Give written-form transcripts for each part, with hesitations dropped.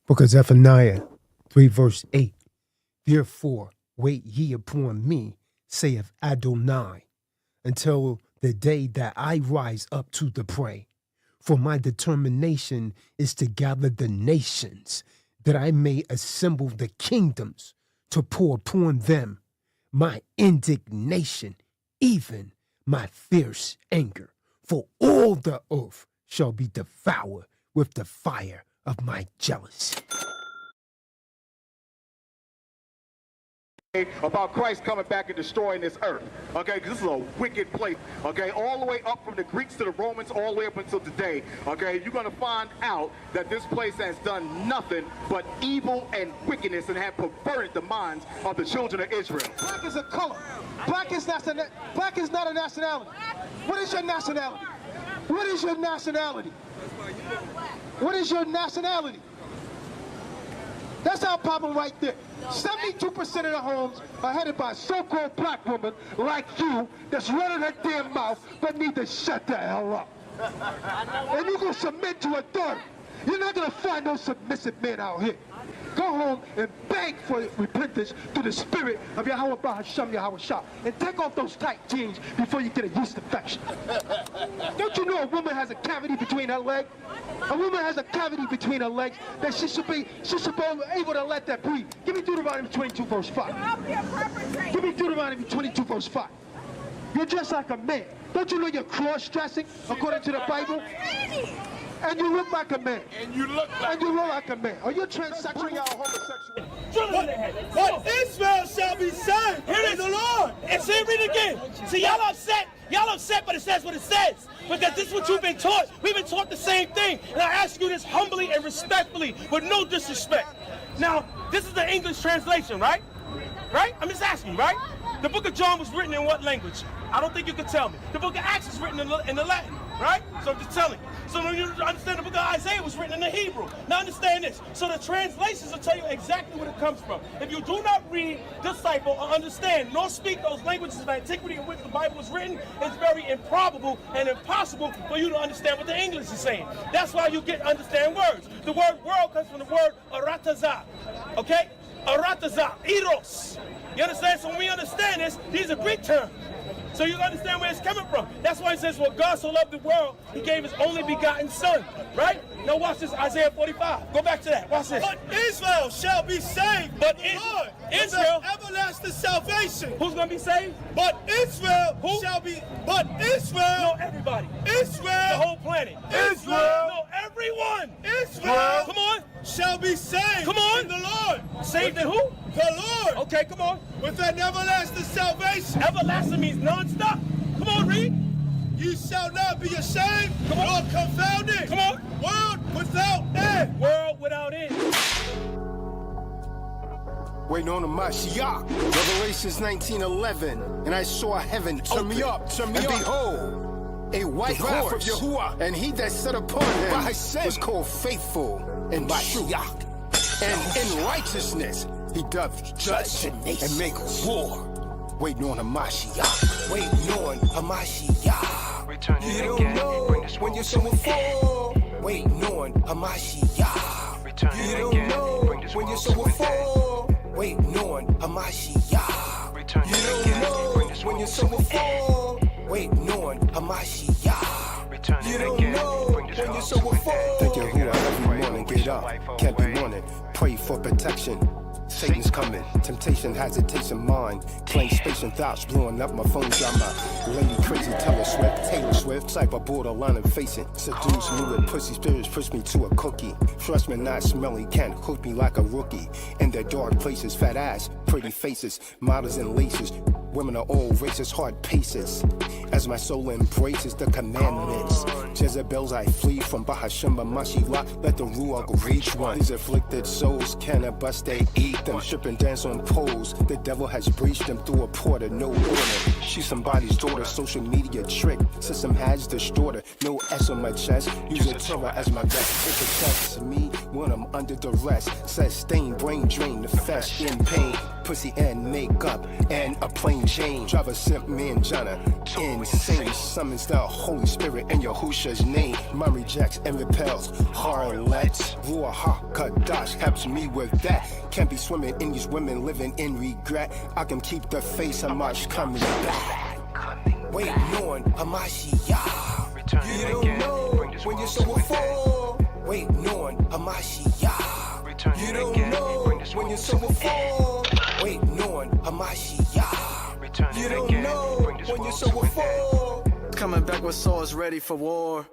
Book of Zephaniah 3 verse 8. Therefore wait ye upon me, saith Adonai, until the day that I rise up to the prey. For my determination is to gather the nations, that I may assemble the kingdoms, to pour upon them my indignation, even my fierce anger. For all the earth shall be devoured with the fire of my jealousy. About Christ coming back and destroying this earth. Okay, this is a wicked place. Okay, all the way up from the Greeks to the Romans, all the way up until today. Okay, you're going to find out that this place has done nothing but evil and wickedness and have perverted the minds of the children of Israel. Black is a color. Black is not a nationality. What is your nationality? What is your nationality? What is your nationality? That's our problem right there. 72% of the homes are headed by a so-called black woman like you that's running her damn mouth but need to shut the hell up. And you're going to submit to authority. You're not going to find no submissive men out here. Go home and beg for repentance through the spirit of Yahweh Bahasham Yahweh Shah. And take off those tight jeans before you get a yeast infection. Don't you know a woman has a cavity between her legs? A woman has a cavity between her legs that she should be able to let that breathe. Give me Deuteronomy 22 verse 5. Give me Deuteronomy 22 verse 5. You're just like a man. Don't you know you're cross-dressing according to the Bible? And you look like a man. And you look like a man. Are you transsexual? Bring out homosexual. But Israel shall be saved. Here is the Lord. And see, read it again. See, y'all upset, but it says what it says. Because this is what you've been taught. We've been taught the same thing. And I ask you this humbly and respectfully, with no disrespect. Now, this is the English translation, right? Right? I'm just asking, right? The book of John was written in what language? I don't think you can tell me. The book of Acts is written in the Latin, right? So I'm just telling you. So when you understand the book of Isaiah was written in the Hebrew. Now understand this. So the translations will tell you exactly where it comes from. If you do not read, disciple, or understand, nor speak those languages of antiquity in which the Bible was written, it's very improbable and impossible for you to understand what the English is saying. That's why you understand words. The word world comes from the word aratazah, okay? Aratazah, eros. You understand? So when we understand this, these are Greek terms. So you understand where it's coming from. That's why it says, well, God so loved the world, he gave his only begotten son, right? Now watch this, Isaiah 45. Go back to that. Watch this. But Israel shall be saved. But Lord, Israel, everlasting salvation. Who's going to be saved? But Israel Who? shall be, but Israel. No, everybody. Israel. The whole planet. Israel. No, everyone. Israel. Come on. Shall be saved. Come on. In the Lord. Saved in who? The Lord. Okay, come on. With an everlasting salvation. Everlasting means non-stop. Come on, read. You shall not be ashamed nor confounded. Come on. World without end. World without end. Waiting on the Mashiach. Revelations 19:11. And I saw heaven open. And behold, a white horse of Yahuwah, and he that sat upon him was called Faithful and True. And in righteousness he doth judge and make war. Waiting on a Mashiach. Waiting on a Mashiach. Returning You don't again. know Bring this when world you're to so an full. Waiting on a Mashiach. Returning You don't again. know Bring this when you're world so to an full. Waiting on a Mashiach. Returning You don't again. know Bring this when world you're to so an full. Waiting on a Mashiach. Returning You don't again. know Bring this when you're world so to an full. end. Thank you, every morning get up. Can't be morning. Pray for protection. Satan's coming, temptation, hesitation, mind. Plain space and thoughts blowing up my phone drama. Lady crazy, Taylor Swift, type of borderline and facing. Seduce me with pussy spirits, push me to a cookie. Freshman not smelly, can't hook me like a rookie. In the dark places, fat ass, pretty faces, models and laces. Women are all races, hard paces. As my soul embraces the commandments. Jezebels I flee from Bahashim Mashiach. Let the Ruach reach one. These afflicted souls cannot bust, they eat them. Strip and dance on poles. The devil has breached them through a portal, no order. She's somebody's daughter, social media trick. System has distorted. No S on my chest. Use a terror as my best. It protects me when I'm under duress. Sustained brain drain, the flesh in pain. Pussy and makeup and a plain Jane. Driver simp me and Jana in insane. Summons the Holy Spirit in Yahusha's name. Mine rejects and repels harlots. Ruach HaKadosh helps me with that. Can't be swimming in these women living in regret. I can keep the face of March coming back. Waiting on Hamashiach. You don't know when your soul will fall. Waiting on Hamashiach. You don't know when your soul will fall. Waiting on Hamashiach. You don't know when your soul will fall. Coming back with swords ready for war.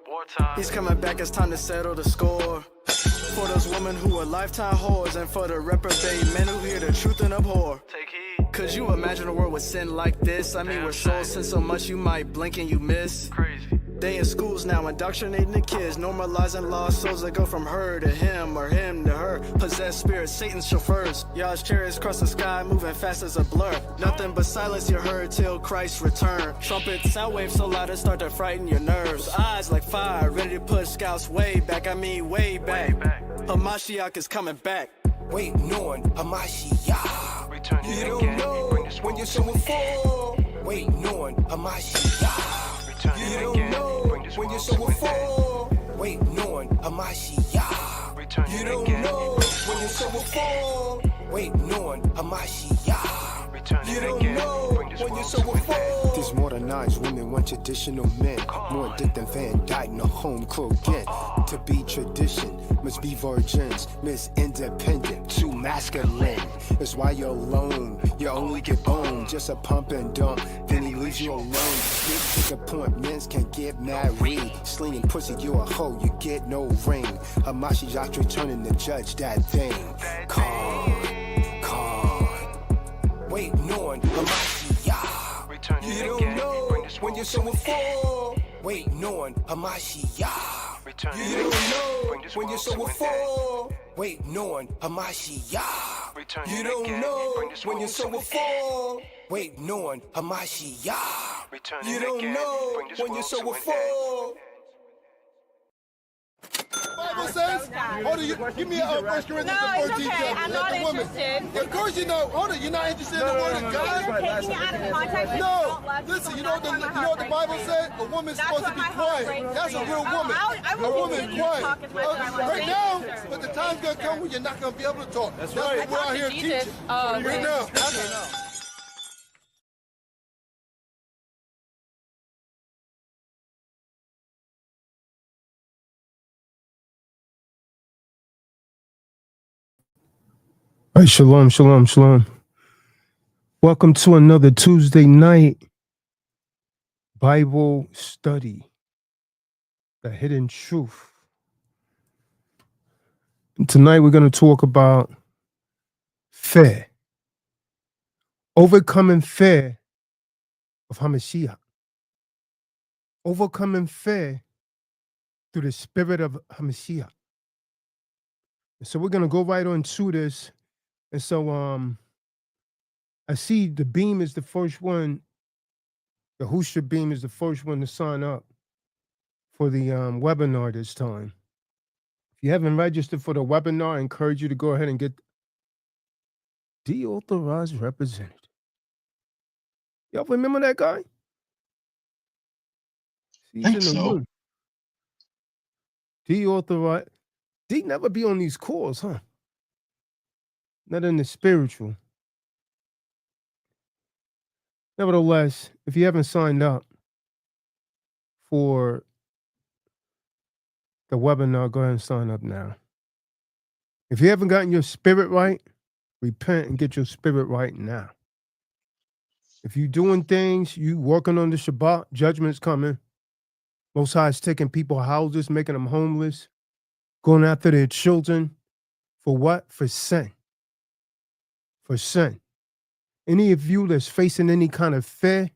He's coming back, it's time to settle the score. For those women who are lifetime whores, and for the reprobate men who hear the truth and abhor. Take heed. Could you imagine a world with sin like this? I mean, where souls sin so much you might blink and you miss. Crazy. They in schools now indoctrinating the kids, normalizing lost souls that go from her to him or him to her. Possessed spirits, Satan's chauffeurs. Y'all's chariots cross the sky, moving fast as a blur. Nothing but silence you heard till Christ's return. Trumpets, sound waves so loud it start to frighten your nerves. Eyes like fire, ready to push scouts way back. I mean way back. Hamashiach is coming back. Waiting on Hamashiach. You don't know when your soul will fall. Waiting on Hamashiach. You don't know when your soul will fall. Waiting on Hamashiach. You don't know when your soul will fall. Waiting on Hamashiach. You don't know when your soul will fall. These modernized women want traditional men. More dick than Van Dyke in a home croquette. To be tradition, must be virgins. Miss Independent, too masculine. That's why you're alone. You only get boned, just a pump and dump. Then he leaves you alone. Big appointments can get married. Slinging pussy, you a hoe, you get no ring. Hamashiach returning to judge that thing. Con. Waiting on Hamashiach. You don't know when your soul will fall. Waiting on Hamashiach. You don't know when your soul will fall. Waiting on Hamashiach. You don't know when your soul will fall. Waiting on Hamashiach. You don't know when your soul will fall. Bible says, hold on, you give me a 1 Corinthians No, it's 14 okay. chapter. I'm Let not the woman. interested. Of course you know. Hold on, you're not interested in the word of God? You're taking it out of context. No, listen, you know what the Bible said? A woman's supposed to be quiet. That's a real woman. A woman quiet. Right now, but the time's going to come when you're not going to be able to talk. That's what we're out here teaching. Right now. All right, shalom, shalom, shalom. Welcome to another Tuesday night Bible study, the hidden truth. And tonight we're going to talk about fear, overcoming fear of Hamashiach, overcoming fear through the spirit of Hamashiach. And so we're going to go right on to this. And so I see the Beam is the first one, the Hoosha Beam is the first one to sign up for the webinar this time. If you haven't registered for the webinar, I encourage you to go ahead and get deauthorized representative. Y'all remember that guy? He's Think in the so. room. Deauthorized. D never be on these calls, huh? Not in the spiritual. Nevertheless, if you haven't signed up for the webinar, go ahead and sign up now. If you haven't gotten your spirit right, repent and get your spirit right now. If you're doing things, you working on the Shabbat, judgment's coming. Most High is taking people's houses, making them homeless, going after their children. For what? For sin. For sin. Any of you that's facing any kind of fear,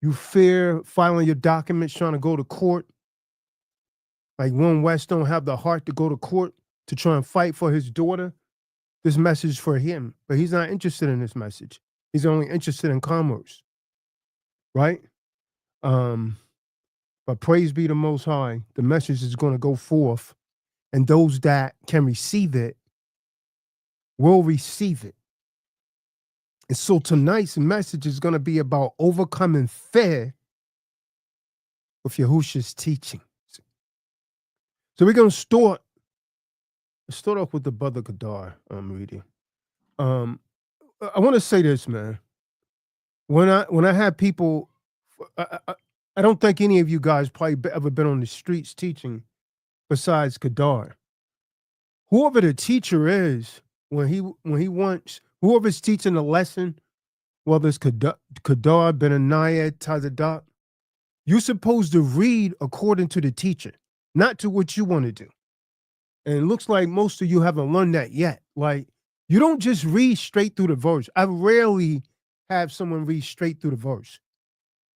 you fear filing your documents, trying to go to court. Like One West don't have the heart to go to court to try and fight for his daughter. This message is for him, but he's not interested in this message. He's only interested in commerce, right? But praise be the Most High, the message is going to go forth, and those that can receive it will receive it. And so tonight's message is going to be about overcoming fear with Yahushua's teaching. So we're going to start off with the brother Kadar reading. I want to say this, man. When I have people, I don't think any of you guys probably ever been on the streets teaching besides Kadar. Whoever the teacher is, when he wants, whoever's teaching the lesson, whether it's Kadar, Benaniah, Tazadaq, you're supposed to read according to the teacher, not to what you want to do. And it looks like most of you haven't learned that yet. Like, you don't just read straight through the verse. I rarely have someone read straight through the verse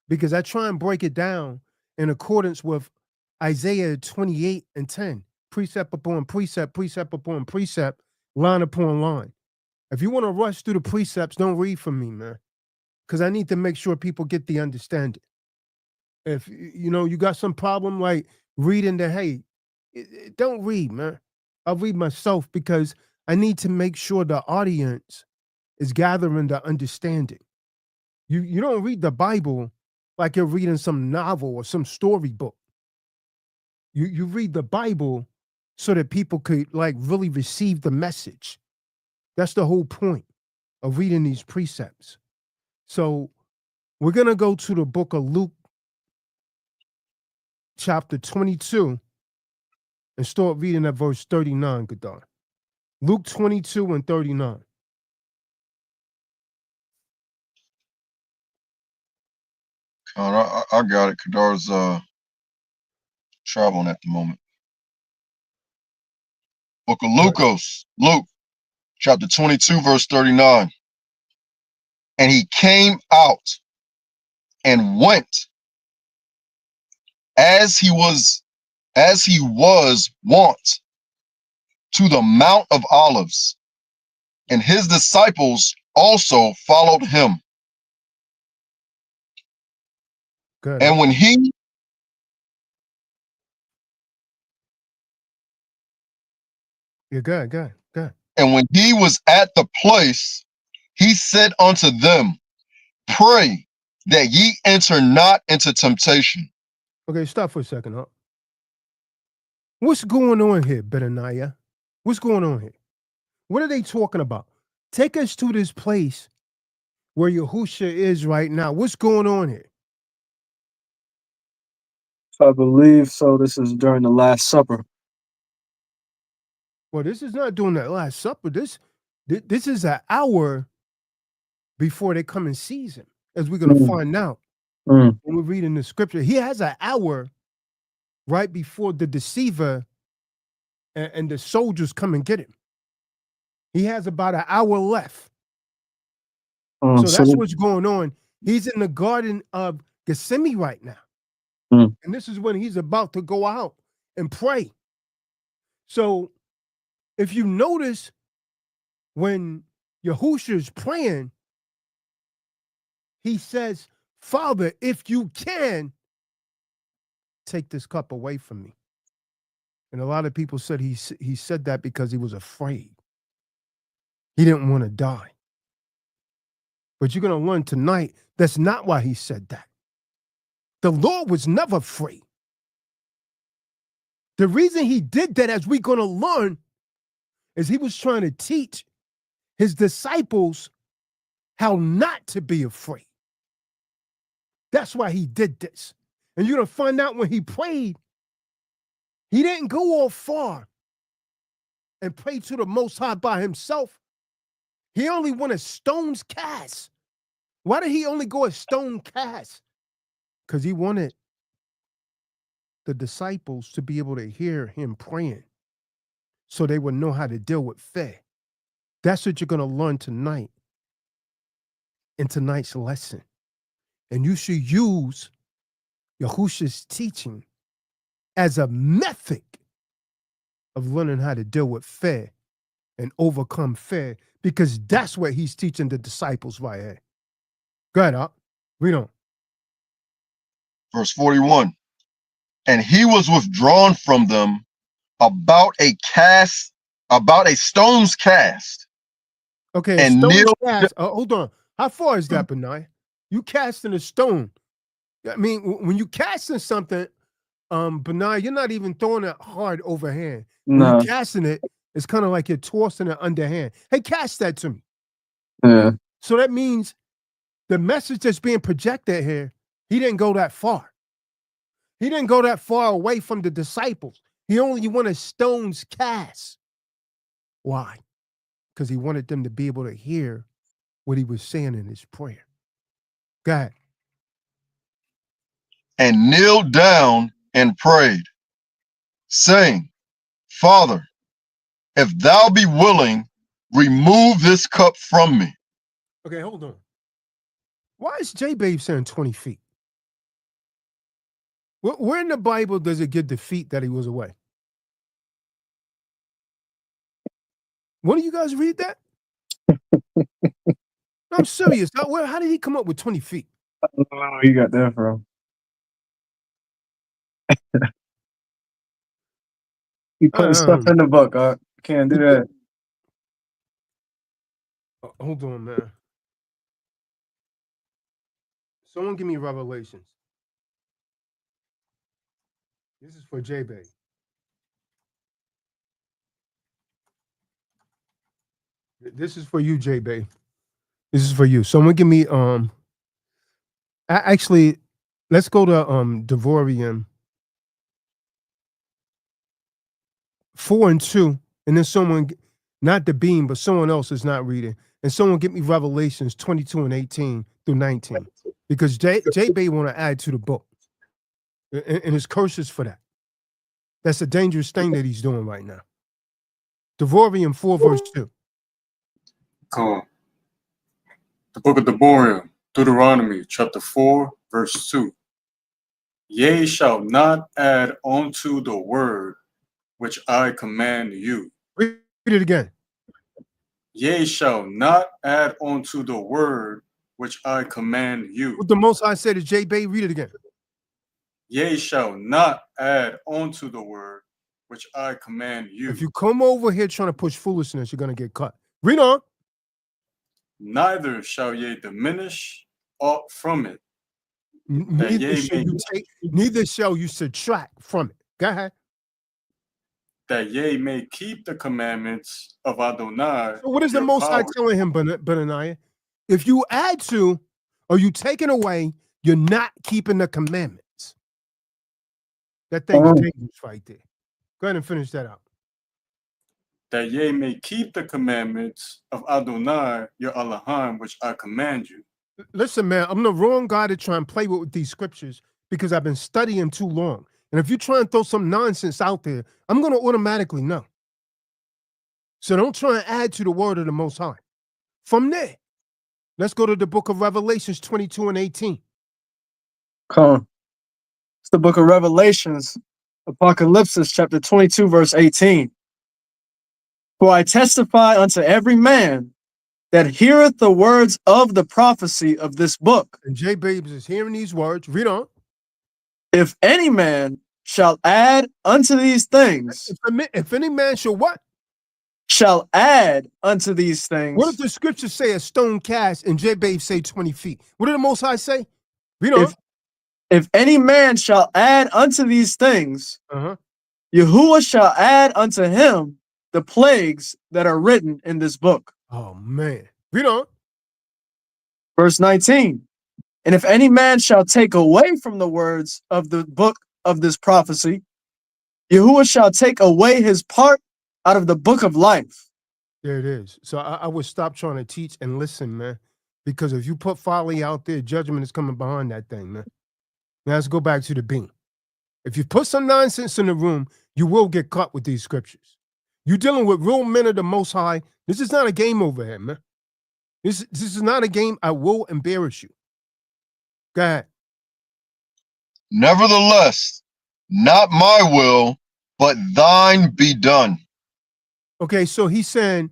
because I try and break it down in accordance with Isaiah 28:10, precept upon precept, precept upon precept, line upon line. If you want to rush through the precepts, don't read from me, man, because I need to make sure people get the understanding. If you got some problem like reading the don't read, man. I'll read myself because I need to make sure the audience is gathering the understanding. You don't read the Bible like you're reading some novel or some storybook. You read the Bible so that people could like really receive the message. That's the whole point of reading these precepts. So we're going to go to the book of Luke, chapter 22, and start reading at verse 39, Gadar. Luke 22 and 39. I got it. Kadar's traveling at the moment. Book of Luke, chapter 22, verse 39. And he came out and went as he was wont to the Mount of Olives, and his disciples also followed him. Good. And when he You're good. And when he was at the place, he said unto them, pray that ye enter not into temptation. Okay, stop for a second, huh? What's going on here, Benaniah? What's going on here? What are they talking about? Take us to this place where Yahushua is right now. What's going on here? I believe so. This is during the Last Supper. Well, this is not doing that Last Supper. This is an hour before they come and seize him, as we're going to find out when we read in the scripture. He has an hour right before the deceiver and the soldiers come and get him. He has about an hour left. So that's what's going on. He's in the Garden of Gethsemane right now. And this is when he's about to go out and pray. So if you notice, when Yahushua is praying, he says, Father, if you can, take this cup away from me. And a lot of people said he said that because he was afraid. He didn't want to die. But you're going to learn tonight, that's not why he said that. The Lord was never afraid. The reason he did that, as we're going to learn, is he was trying to teach his disciples how not to be afraid. That's why he did this. And you're going to find out when he prayed, he didn't go all far and pray to the Most High by himself. He only went a stone's cast. Why did he only go a stone cast? Because he wanted the disciples to be able to hear him praying so they would know how to deal with fear. That's what you're going to learn tonight in tonight's lesson. And you should use Yahushua's teaching as a method of learning how to deal with fear and overcome fear, because that's what he's teaching the disciples right here. Go ahead, Up. Read on. Verse 41. And he was withdrawn from them about a stone's cast. Okay, and stone's kneeled. cast. Hold on. How far is that, Benai? You casting a stone. I mean, when you casting something, Benai, you're not even throwing it hard overhand. When No. you're casting it, it's kind of like you're tossing it underhand. Hey, cast that to me. Yeah. So that means the message that's being projected here, he didn't go that far. He didn't go that far away from the disciples. He only wanted stones cast. Why? Because he wanted them to be able to hear what he was saying in his prayer. Go ahead. And kneeled down and prayed, saying, Father, if thou be willing, remove this cup from me. Okay, hold on. Why is J-Babe saying 20 feet? Where in the Bible does it get the feet that he was away? When do you guys read that? No, I'm serious. How did he come up with 20 feet? I don't know where you got that from. You putting stuff in the book. I can't do that. Hold on, man. Someone give me Revelations. This is for J-Babe. This is for you, J-Babe. This is for you. Someone give me actually, let's go to Devorian 4 and 2, and then someone, not the beam, but someone else is not reading, and someone get me Revelations 22 and 18 through 19, because J-Babe want to add to the book, and his curses for that. That's a dangerous thing that he's doing right now. Devorian 4 verse 2. Come. The book of Deborah, Deuteronomy, chapter 4, verse 2. Ye shall not add unto the word which I command you. Read it again. Ye shall not add unto the word which I command you. What the Most High said to J-Babe, read it again. Ye shall not add unto the word which I command you. If you come over here trying to push foolishness, you're going to get cut. Read on. Neither shall ye diminish aught from it. Neither shall you subtract from it. Go ahead. That ye may keep the commandments of Adonai. So what is the Most High telling him, Benaniah? If you add to or you taking away, you're not keeping the commandments. That thing is dangerous right there. Go ahead and finish that out. That ye may keep the commandments of Adonai, your Elohim, which I command you. Listen, man, I'm the wrong guy to try and play with these scriptures because I've been studying too long. And if you try and throw some nonsense out there, I'm going to automatically know. So don't try and add to the word of the Most High. From there, let's go to the book of Revelations 22 and 18. Come on. It's the book of Revelations, Apocalypse, chapter 22, verse 18. For I testify unto every man that heareth the words of the prophecy of this book. And J-Babe is hearing these words. Read on. If any man shall add unto these things. If any man shall what? Shall add unto these things. What if the scriptures say a stone cast and J-Babe say 20 feet? What did the Most High say? Read on. If any man shall add unto these things, Yahuwah shall add unto him the plagues that are written in this book. Oh, man. Read on. Verse 19. And if any man shall take away from the words of the book of this prophecy, Yahuwah shall take away his part out of the book of life. There it is. So I would stop trying to teach and listen, man. Because if you put folly out there, judgment is coming behind that thing, man. Now let's go back to the beam. If you put some nonsense in the room, you will get caught with these scriptures. You're dealing with real men of the Most High. This is not a game over here, man. This is not a game. I will embarrass you. Go ahead. Nevertheless, not my will, but thine be done. Okay, so he's saying,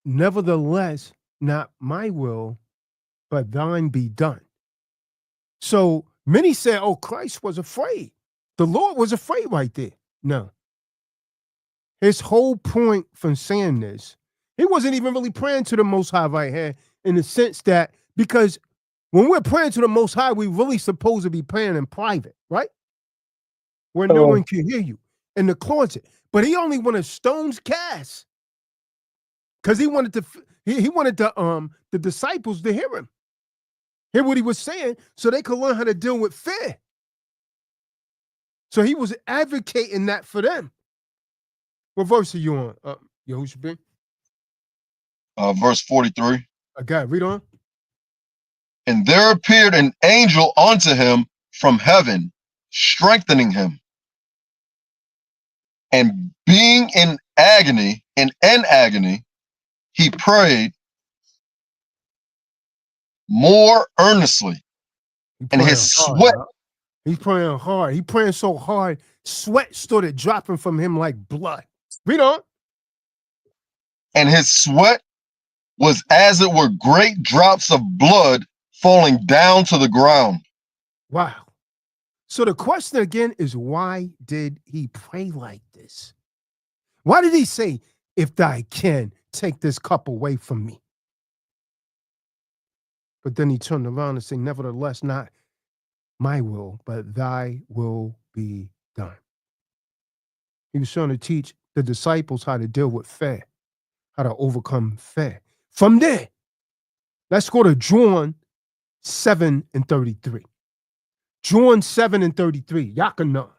nevertheless, not my will, but thine be done. So many say, oh, Christ was afraid. The Lord was afraid right there. No. His whole point from saying this He wasn't even really praying to the Most High right here, in the sense that, because when we're praying to the Most High, we really supposed to be praying in private, right? Where no one can hear you, in the closet. But he only wanted stones cast, because he wanted the disciples to hear him, hear what he was saying, so they could learn how to deal with fear. So he was advocating that for them. What verse are you on, Yahushua? Verse 43. I got it. Read on. And there appeared an angel unto him from heaven, strengthening him. And being in agony, he prayed more earnestly. And his sweat. He's praying hard. He praying so hard, sweat started dropping from him like blood. Read on. And his sweat was as it were great drops of blood falling down to the ground. Wow. So the question again is, why did he pray like this? Why did he say, if thy can, take this cup away from me? But then he turned around and said, nevertheless, not my will, but thy will be done. He was trying to teach the disciples how to deal with fear, how to overcome fear. From there, let's go to John 7:33. John 7:33. Yakana.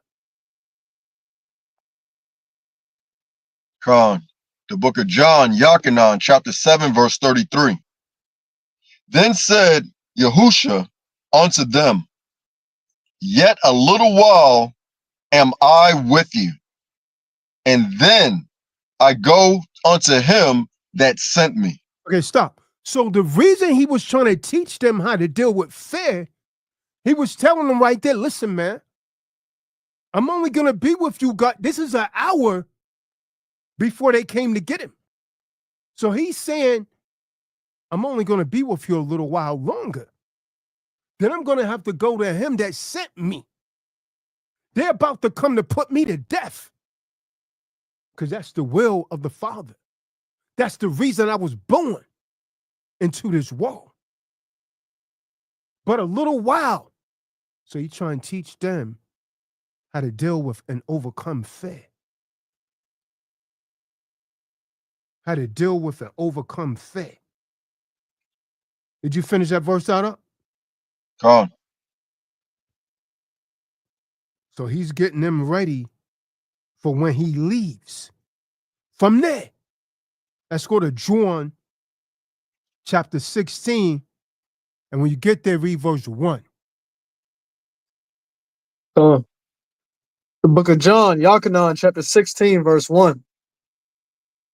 Khan, the book of John, Yachanan, chapter 7, verse 33. Then said Yahusha unto them, yet a little while am I with you, and then I go unto him that sent me. Okay, stop. So the reason he was trying to teach them how to deal with fear, he was telling them right there, listen, man, I'm only going to be with you, God. This is an hour before they came to get him. So he's saying, I'm only going to be with you a little while longer. Then I'm going to have to go to him that sent me. They're about to come to put me to death, because that's the will of the Father. That's the reason I was born into this world. But a little while. So you try and teach them how to deal with and overcome fear. How to deal with and overcome fear. Did you finish that verse out up? Khan. So he's getting them ready for when he leaves. From there, let's go to John chapter 16. And when you get there, read verse 1. The book of John, Yachanan, chapter 16, verse 1.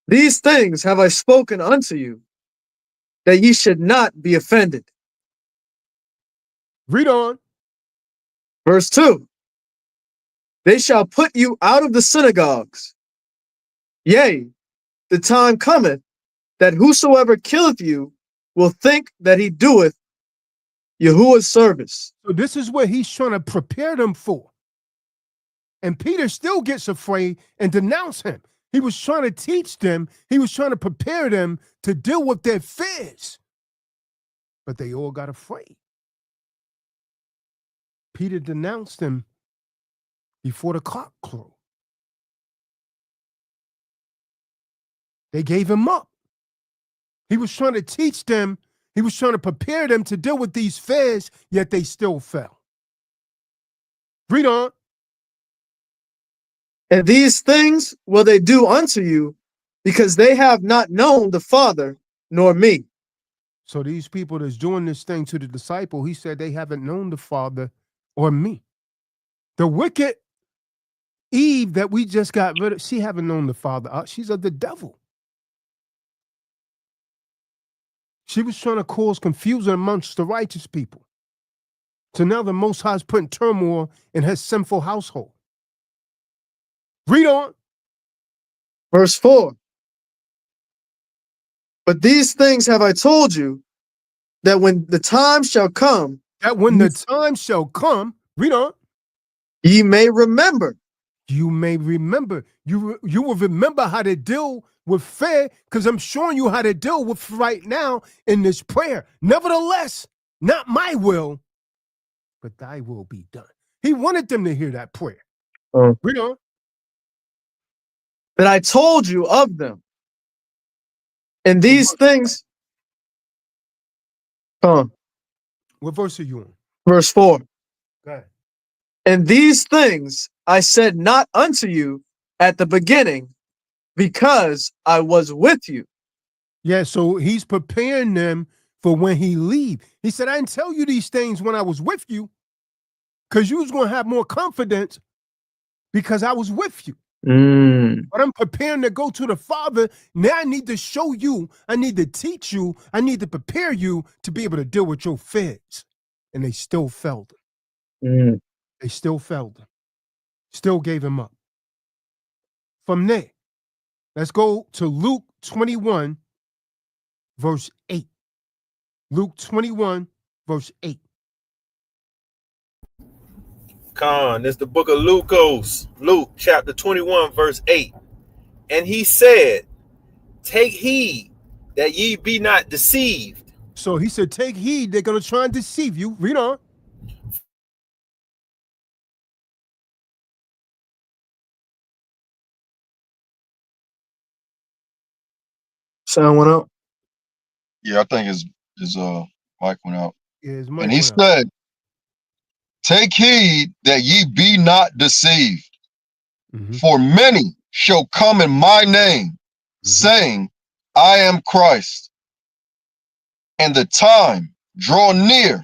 These things have I spoken unto you, that ye should not be offended. Read on. Verse 2. They shall put you out of the synagogues. Yea, the time cometh that whosoever killeth you will think that he doeth Yahuwah's service. So this is what he's trying to prepare them for. And Peter still gets afraid and denounce him. He was trying to teach them. He was trying to prepare them to deal with their fears. But they all got afraid. Peter denounced them before the cock crowed. They gave him up. He was trying to teach them. He was trying to prepare them to deal with these fears, yet they still fell. Read on. And these things will they do unto you, because they have not known the Father nor me. So these people that's doing this thing to the disciple, he said they haven't known the Father or me. The wicked Eve that we just got rid of, she haven't known the Father. She's of the devil. She was trying to cause confusion amongst the righteous people. So now the Most High is putting turmoil in her sinful household. Read on. Verse 4. But these things have I told you, that when the time shall come, read on, ye may remember You may remember, you will remember how to deal with fear, because I'm showing you how to deal with right now in this prayer. Nevertheless, not my will, but thy will be done. He wanted them to hear that prayer. Read on. That I told you of them. And these things, What verse are you on? verse 4. Go ahead. And these things I said not unto you at the beginning, because I was with you. Yeah, so he's preparing them for when he leave. He said, I didn't tell you these things when I was with you, because you was going to have more confidence because I was with you. But I'm preparing to go to the Father. Now I need to show you, I need to teach you, I need to prepare you to be able to deal with your fears. And they still failed him. They still failed him. Still gave him up. From there, let's go to Luke 21, verse 8. Luke 21, verse 8. Con, it's the book of Luke chapter 21, verse 8. And he said, take heed that ye be not deceived. So he said, take heed, they're going to try and deceive you. Read on. Sound went out. Yeah, I think his mic went out. Yeah, his mic And he went out. said, take heed that ye be not deceived. For many shall come in my name, saying, I am Christ. And the time draw near.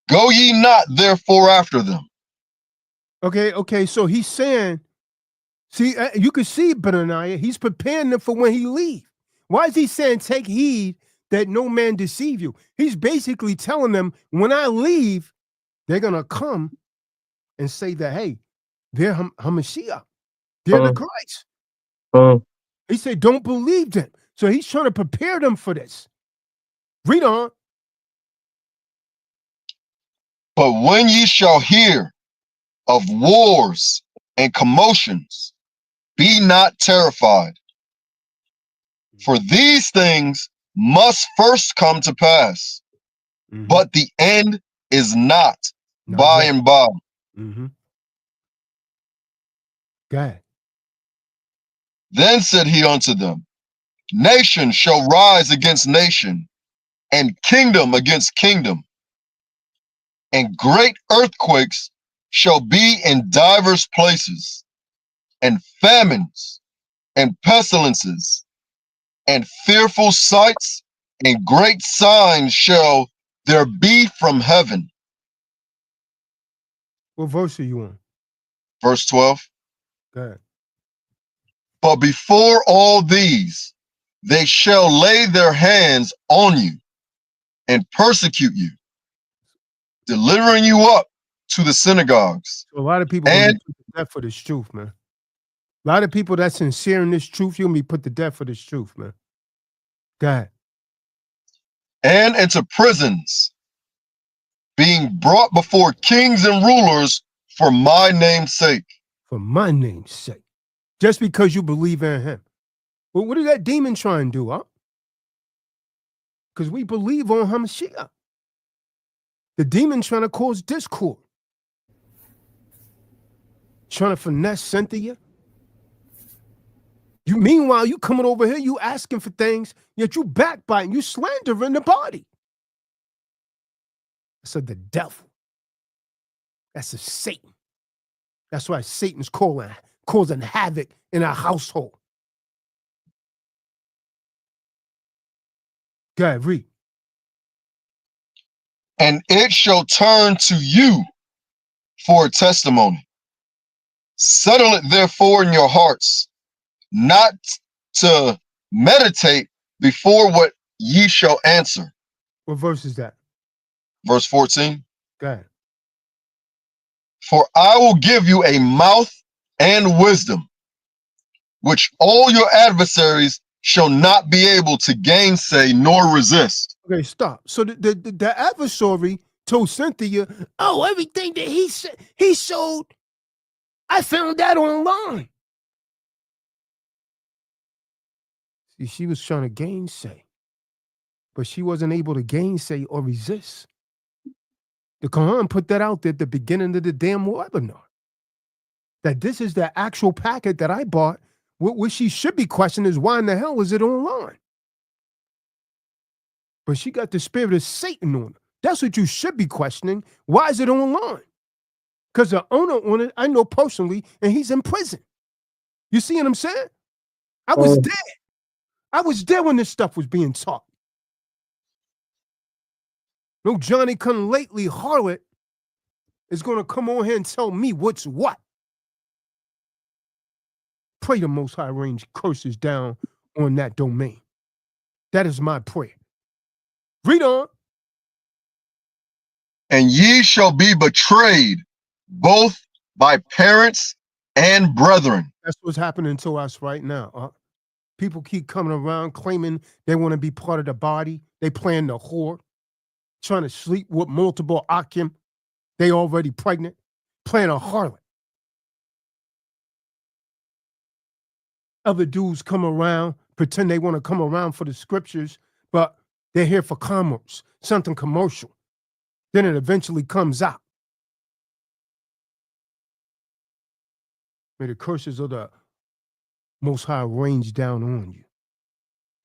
Go ye not therefore after them. Okay, so he's saying, see, you can see Benaniah, he's preparing them for when he leaves. Why is he saying, take heed that no man deceive you? He's basically telling them, when I leave, they're going to come and say that, hey, they're Hamashiach. They're the Christ. He said, don't believe them. So he's trying to prepare them for this. Read on. But when ye shall hear of wars and commotions, be not terrified. For these things must first come to pass, but the end is not by and by. Go ahead. Then said he unto them, nation shall rise against nation, and kingdom against kingdom. And great earthquakes shall be in divers places, and famines, and pestilences, and fearful sights, and great signs shall there be from heaven. What verse are you on? Verse 12. Go ahead. But before all these, they shall lay their hands on you and persecute you, delivering you up to the synagogues. So a lot of people are going to be put to death for this truth, man. A lot of people that's sincere in this truth, you're going to be put to death for this truth, man. Go ahead. And into prisons, being brought before kings and rulers for my name's sake. For my name's sake. Just because you believe in him. Well, what did that demon try and do, huh? Because we believe on Hamashiach. The demon trying to cause discord. Trying to finesse Cynthia. Meanwhile, you coming over here, you asking for things, yet you backbiting, you slandering the body. That's of the devil. That's of Satan. That's why Satan's causing havoc in our household. Go ahead, read. And it shall turn to you for a testimony. Settle it therefore in your hearts, not to meditate before what ye shall answer. What verse is that? Verse 14. Go ahead. For I will give you a mouth and wisdom, which all your adversaries shall not be able to gainsay nor resist. Okay, stop. So the adversary told Cynthia, oh, everything that he said, he showed I found that online. See, she was trying to gainsay, but she wasn't able to gainsay or resist. The Quran put that out there at the beginning of the damn webinar. That this is the actual packet that I bought. What she should be questioning is why in the hell is it online? But she got the spirit of Satan on her. That's what you should be questioning. Why is it online? Because the owner on it, I know personally, and he's in prison. You see what I'm saying? I was there. I was there when this stuff was being taught. No Johnny come lately harlot is going to come on here and tell me what's what. Pray the Most High range curses down on that domain. That is my prayer. Read on. And ye shall be betrayed both by parents and brethren. That's what's happening to us right now. People keep coming around claiming they want to be part of the body. They playing the whore, trying to sleep with multiple akim. They already pregnant, playing a harlot. Other dudes come around, pretend they want to come around for the scriptures, but they're here for commerce, something commercial. Then it eventually comes out. May the curses of the Most High range down on you.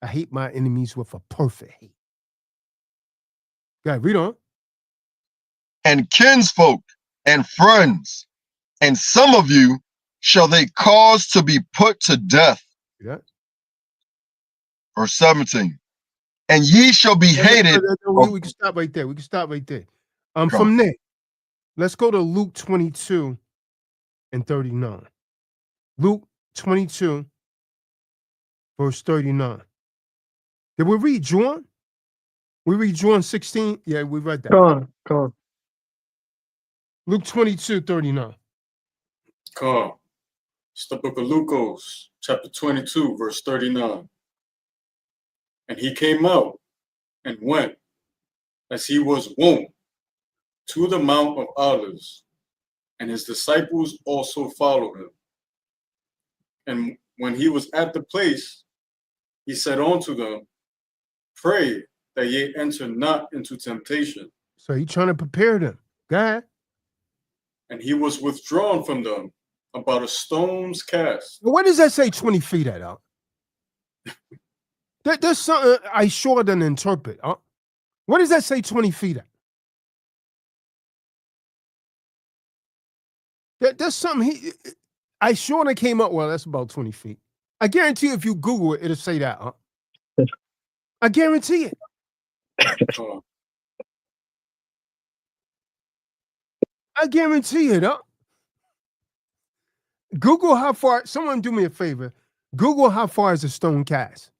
I hate my enemies with a perfect hate. Go ahead, read on. And kinsfolk and friends, and some of you shall they cause to be put to death. Yeah. Verse 17. And ye shall be hated. We can stop right there. We can stop right there. From there, let's go to Luke 22 and 39. Luke 22, verse 39. Did we read John? We read John 16? Yeah, we read that. Come on. Luke 22, 39. Come. It's the book of Luke, chapter 22, verse 39. And he came out and went, as he was wont, to the Mount of Olives, and his disciples also followed him. And when he was at the place, he said unto them, pray that ye enter not into temptation. So he's trying to prepare them. Go ahead. And he was withdrawn from them about a stone's cast. What does that say 20 feet at, huh? There's something I sure didn't interpret, huh? What does that say 20 feet at? There's something I sure that came up, well, that's about 20 feet. I guarantee if you Google it, it'll say that, huh? I guarantee it. I guarantee it, huh? Google how far, someone do me a favor. Google how far is a stone cast.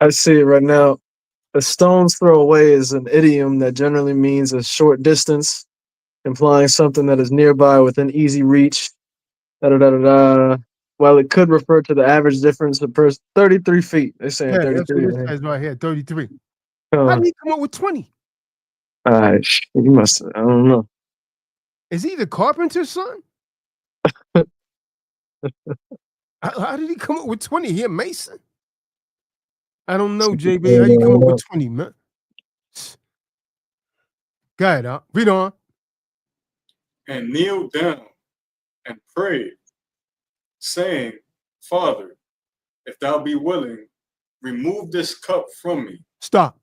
I see it right now. A stone's throw away is an idiom that generally means a short distance, implying something that is nearby within easy reach. While it could refer to the average difference of 33 feet. They're saying 33. That's what it says right here, 33. How did he come up with 20? You must, I don't know. Is he the carpenter's son? How did he come up with 20? He a mason? I don't know, JB. How you come up with 20, man? Go ahead, read on. And kneeled down and prayed, saying, Father, if thou be willing, remove this cup from me. Stop.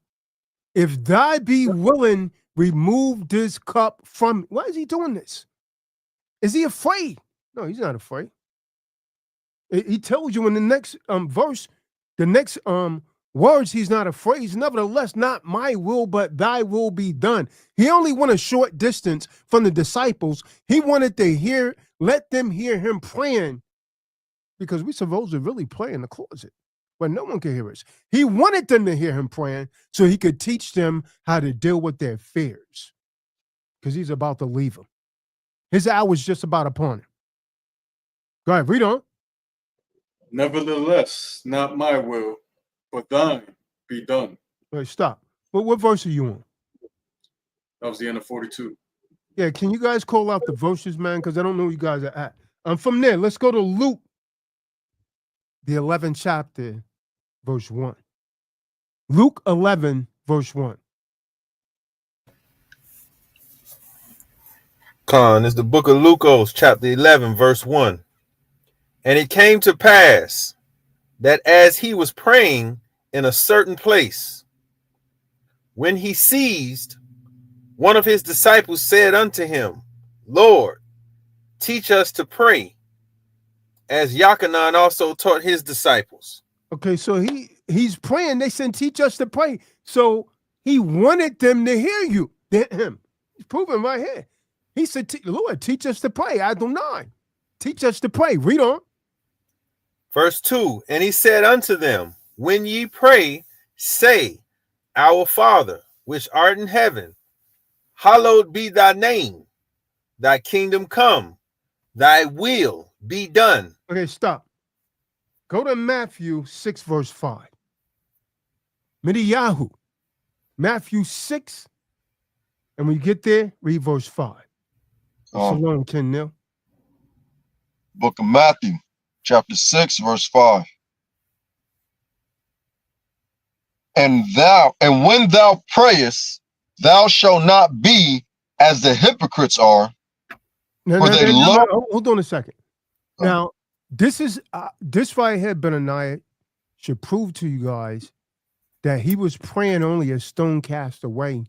If thou be willing, remove this cup from me. Why is he doing this? Is he afraid? No, he's not afraid. He tells you in the next verse, the next words, he's not afraid. He's nevertheless not my will, but thy will be done. He only went a short distance from the disciples. He wanted to let them hear him praying, because we're supposed to really pray in the closet where no one can hear us. He wanted them to hear him praying so he could teach them how to deal with their fears, because he's about to leave them. His hour is just about upon him. Go ahead, read on. Nevertheless, not my will, but thine be done. Wait, stop. What verse are you on? That was the end of 42. Yeah, can you guys call out the verses, man? Because I don't know where you guys are at. From there, let's go to Luke, the 11th chapter, verse 1. Luke 11, verse 1. Con is the book of Lucas, chapter 11, verse 1. And it came to pass that as he was praying in a certain place, when he ceased, one of his disciples said unto him, Lord, teach us to pray, as Yachanan also taught his disciples. Okay, so he's praying. They said, teach us to pray. So he wanted them to hear you. Him. He's proving right here. He said, Lord, teach us to pray. Adonai. Teach us to pray. Read on. Verse 2, and he said unto them, when ye pray, say, Our Father, which art in heaven, hallowed be thy name. Thy kingdom come, thy will be done. Okay, stop. Go to Matthew 6, verse 5. Midiyahu. Matthew 6. And when you get there, read verse 5. Shalom, Ken Nil. Book of Matthew, chapter 6, verse 5. And when thou prayest, thou shalt not be as the hypocrites are, Hold on a second. Now, this right here, Benaniah, should prove to you guys that he was praying only a stone cast away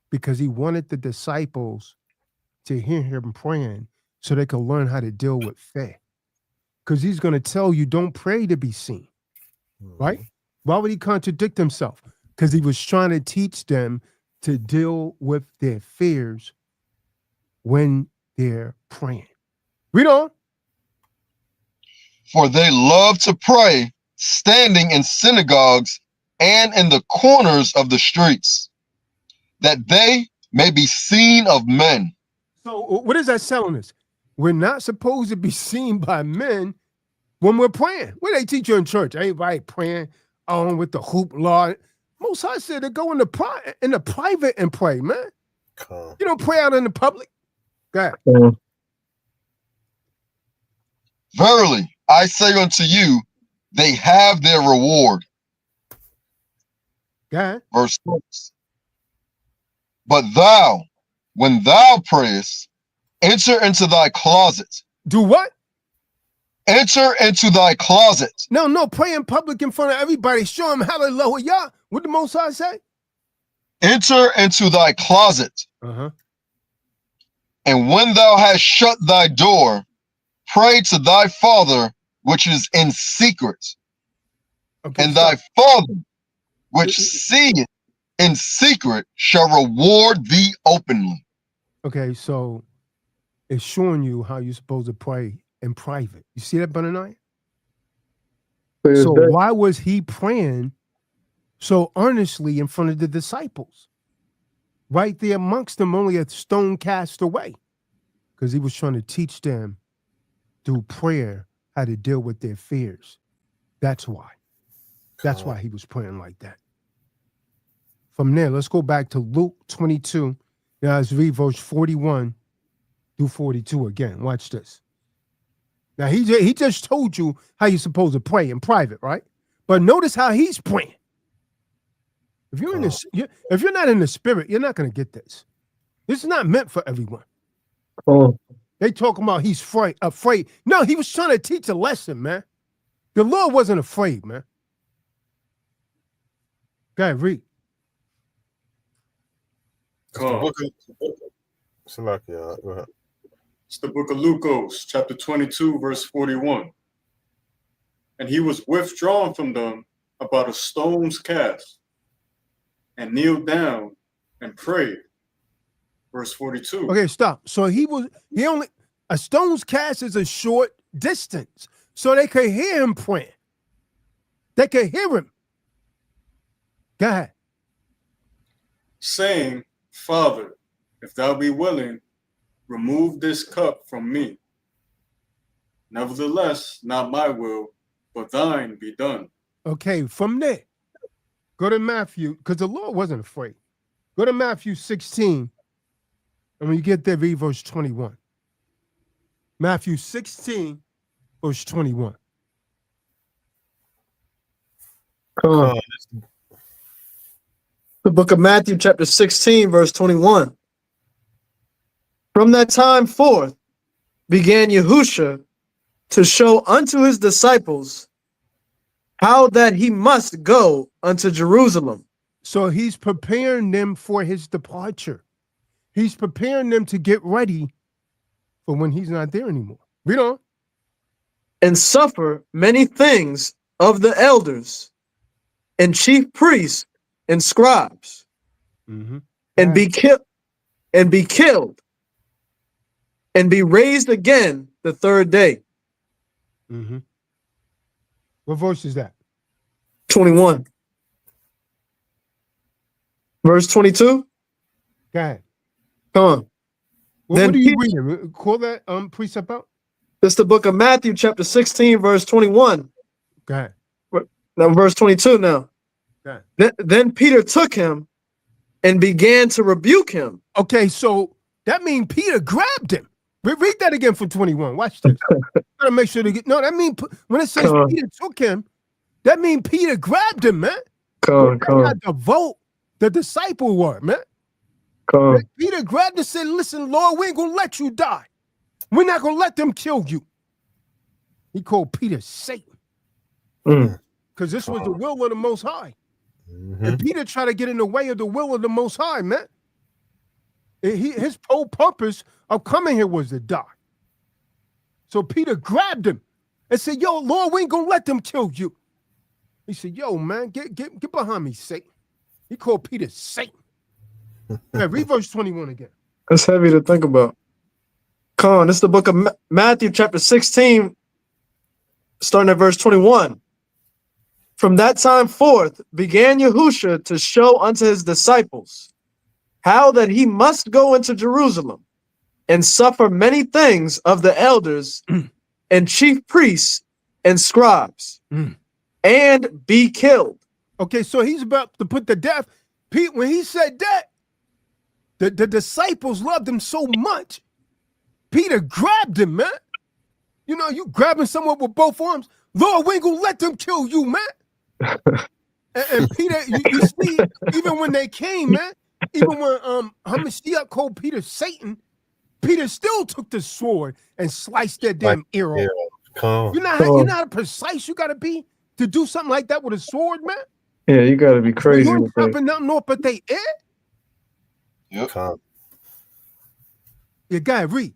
because he wanted the disciples to hear him praying so they could learn how to deal with fear. Because he's going to tell you, don't pray to be seen, right? Why would he contradict himself? Because he was trying to teach them to deal with their fears when they're praying. Read on. For they love to pray, standing in synagogues and in the corners of the streets, that they may be seen of men. So what is that telling us? We're not supposed to be seen by men when we're praying. What do they teach you in church? Everybody praying on with the hoop, Lord. Most High said to go in the private and pray, man. You don't pray out in the public. Go ahead. Verily, I say unto you, they have their reward. Go ahead. Verse 6. But thou, when thou prayest, enter into thy closet. Do what? Enter into thy closet. No, pray in public in front of everybody. Show them hallelujah. What the Most High say? Enter into thy closet. And when thou hast shut thy door, pray to thy Father which is in secret. Okay, and thy Father which seeth in secret shall reward thee openly. Okay, so it's showing you how you're supposed to pray in private. You see that, Benaniah? So why was he praying so earnestly in front of the disciples? Right there amongst them, only a stone cast away. Because he was trying to teach them through prayer how to deal with their fears. That's why. That's why he was praying like that. From there, let's go back to Luke 22. Now let's read verse 41 through 42 again. Watch this. Now he just told you how you're supposed to pray in private, right? But notice how he's praying. If you're in this, if you're not in the spirit, you're not going to get this. This is not meant for everyone. They talking about he's afraid. No, he was trying to teach a lesson, man. The Lord wasn't afraid, man. Go ahead, read. It's the book of Lucas, chapter 22, verse 41. And he was withdrawn from them about a stone's cast, and kneeled down and prayed. Verse 42. Okay, stop. So a stone's cast is a short distance. So they could hear him praying. They could hear him. Go ahead. Saying, Father, if thou be willing, remove this cup from me. Nevertheless, not my will, but thine be done. Okay, from there, go to Matthew, because the Lord wasn't afraid. Go to Matthew 16, And when you get there, read verse 21. Matthew 16, verse 21. Come on. The book of Matthew, chapter 16, verse 21. From that time forth began Yahusha to show unto his disciples how that he must go unto Jerusalem. So he's preparing them for his departure. He's preparing them to get ready for when he's not there anymore. Read on. And suffer many things of the elders and chief priests and scribes, and be killed, and be raised again the third day. What verse is that? 21. Verse 22. Go ahead. Come on. What are you reading? Call that precept out. It's the book of Matthew, chapter 16, verse 21. Go ahead. Now, verse 22 now. Go ahead. Then Peter took him and began to rebuke him. Okay, so that means Peter grabbed him. Read that again from 21. Watch this. Gotta make sure to get. No, that means when it says Peter took him, that means Peter grabbed him, man. Come on. The vote, the disciple were, man. Peter grabbed and said, listen, Lord, we ain't gonna let you die. We're not gonna let them kill you. He called Peter Satan. Because this was the will of the Most High. And Peter tried to get in the way of the will of the Most High, man. His whole purpose of coming here was to die. So Peter grabbed him and said, yo, Lord, we ain't gonna let them kill you. He said, yo, man, get behind me, Satan. He called Peter Satan. Read verse 21 again. That's heavy to think about. Come on, this is the book of Matthew, chapter 16, starting at verse 21. From that time forth began Yahusha to show unto his disciples how that he must go into Jerusalem and suffer many things of the elders and chief priests and scribes and be killed. Okay, so he's about to put to death. Pete, when he said that, the disciples loved him so much, Peter grabbed him, man. You know, you grabbing someone with both arms. Lord, we ain't gonna let them kill you, man. and Peter, you see, even when they came, man, even when Hamashiach called Peter Satan, Peter still took the sword and sliced their damn ear off. You know how precise you gotta be to do something like that with a sword, man? Yeah, you gotta be crazy. You ain't chopping nothing off but they ear? Yep. You gotta read.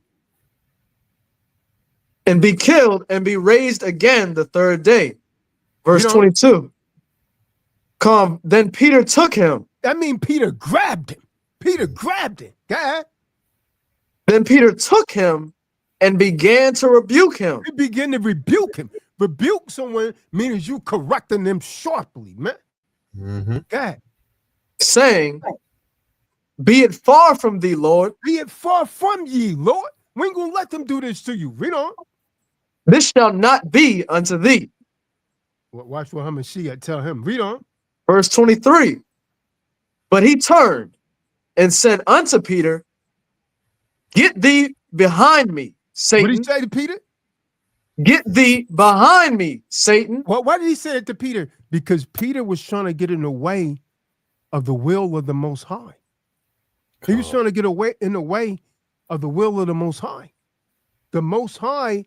And be killed and be raised again the third day. Verse 22. Then Peter took him. That means Peter grabbed him. Peter grabbed him. Go ahead. Then Peter took him and began to rebuke him. He began to rebuke him. Rebuke someone means you correcting them sharply, man. Go ahead. Saying, be it far from thee, Lord. Be it far from ye, Lord. We ain't gonna let them do this to you. Read on. This shall not be unto thee. Well, watch what Hamashiach tell him. Read on. Verse 23. But he turned and said unto Peter, get thee behind me, Satan. What did he say to Peter? Get thee behind me, Satan. Well, why did he say it to Peter? Because Peter was trying to get in the way of the will of the Most High. He was trying to get in the way of the will of the Most High. The Most High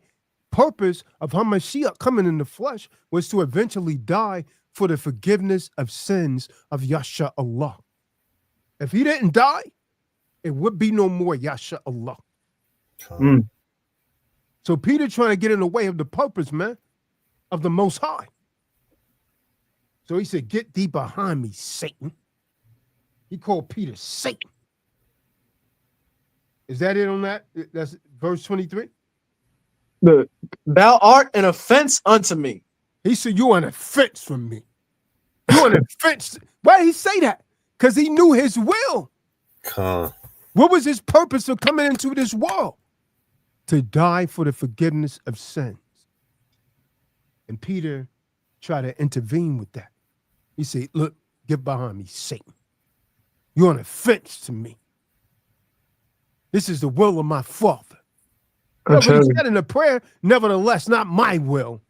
purpose of Hamashiach coming in the flesh was to eventually die for the forgiveness of sins of Yasha Allah. If he didn't die, it would be no more Yasha Allah. So Peter trying to get in the way of the purpose, man, of the Most High. So he said, get thee behind me, Satan. He called Peter Satan. Is that it on that? That's verse 23? Thou art an offense unto me. He said, you are an offense from me. You're an offense. Why did he say that? Because he knew his will. What was his purpose of coming into this world? To die for the forgiveness of sins. And Peter tried to intervene with that. He said, look, get behind me, Satan. You're an offense to me. This is the will of my Father. That's But he heavy. said in the prayer, nevertheless, not my will,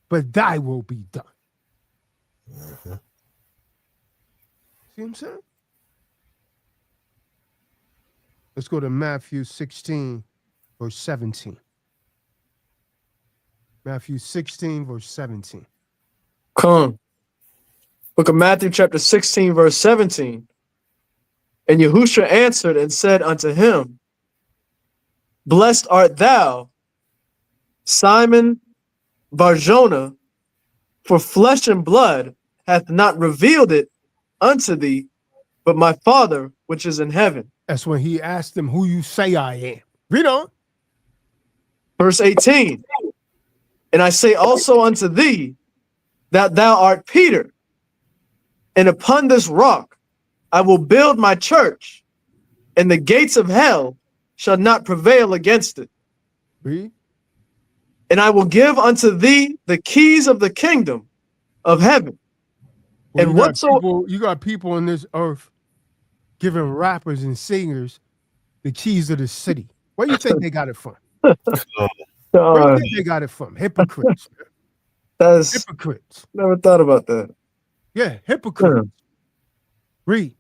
but thy will be done. See what I'm saying? Let's go to Matthew 16, verse 17. Matthew 16, verse 17. Come. Book of Matthew, chapter 16, verse 17. And Yahusha answered and said unto him, Blessed art thou, Simon Barjona, for flesh and blood hath not revealed it unto thee, but my Father which is in heaven. That's when he asked him, who you say I am. Read on. Verse 18. And I say also unto thee, that thou art Peter, and upon this rock I will build my church, and the gates of hell shall not prevail against it. Read. And I will give unto thee the keys of the kingdom of heaven. Well, And whatsoever you got people on this earth giving rappers and singers the keys of the city. Where do you think they got it from? Where do you think they got it from? Hypocrites. That's Hypocrites. never thought about that. Yeah, hypocrites. Read.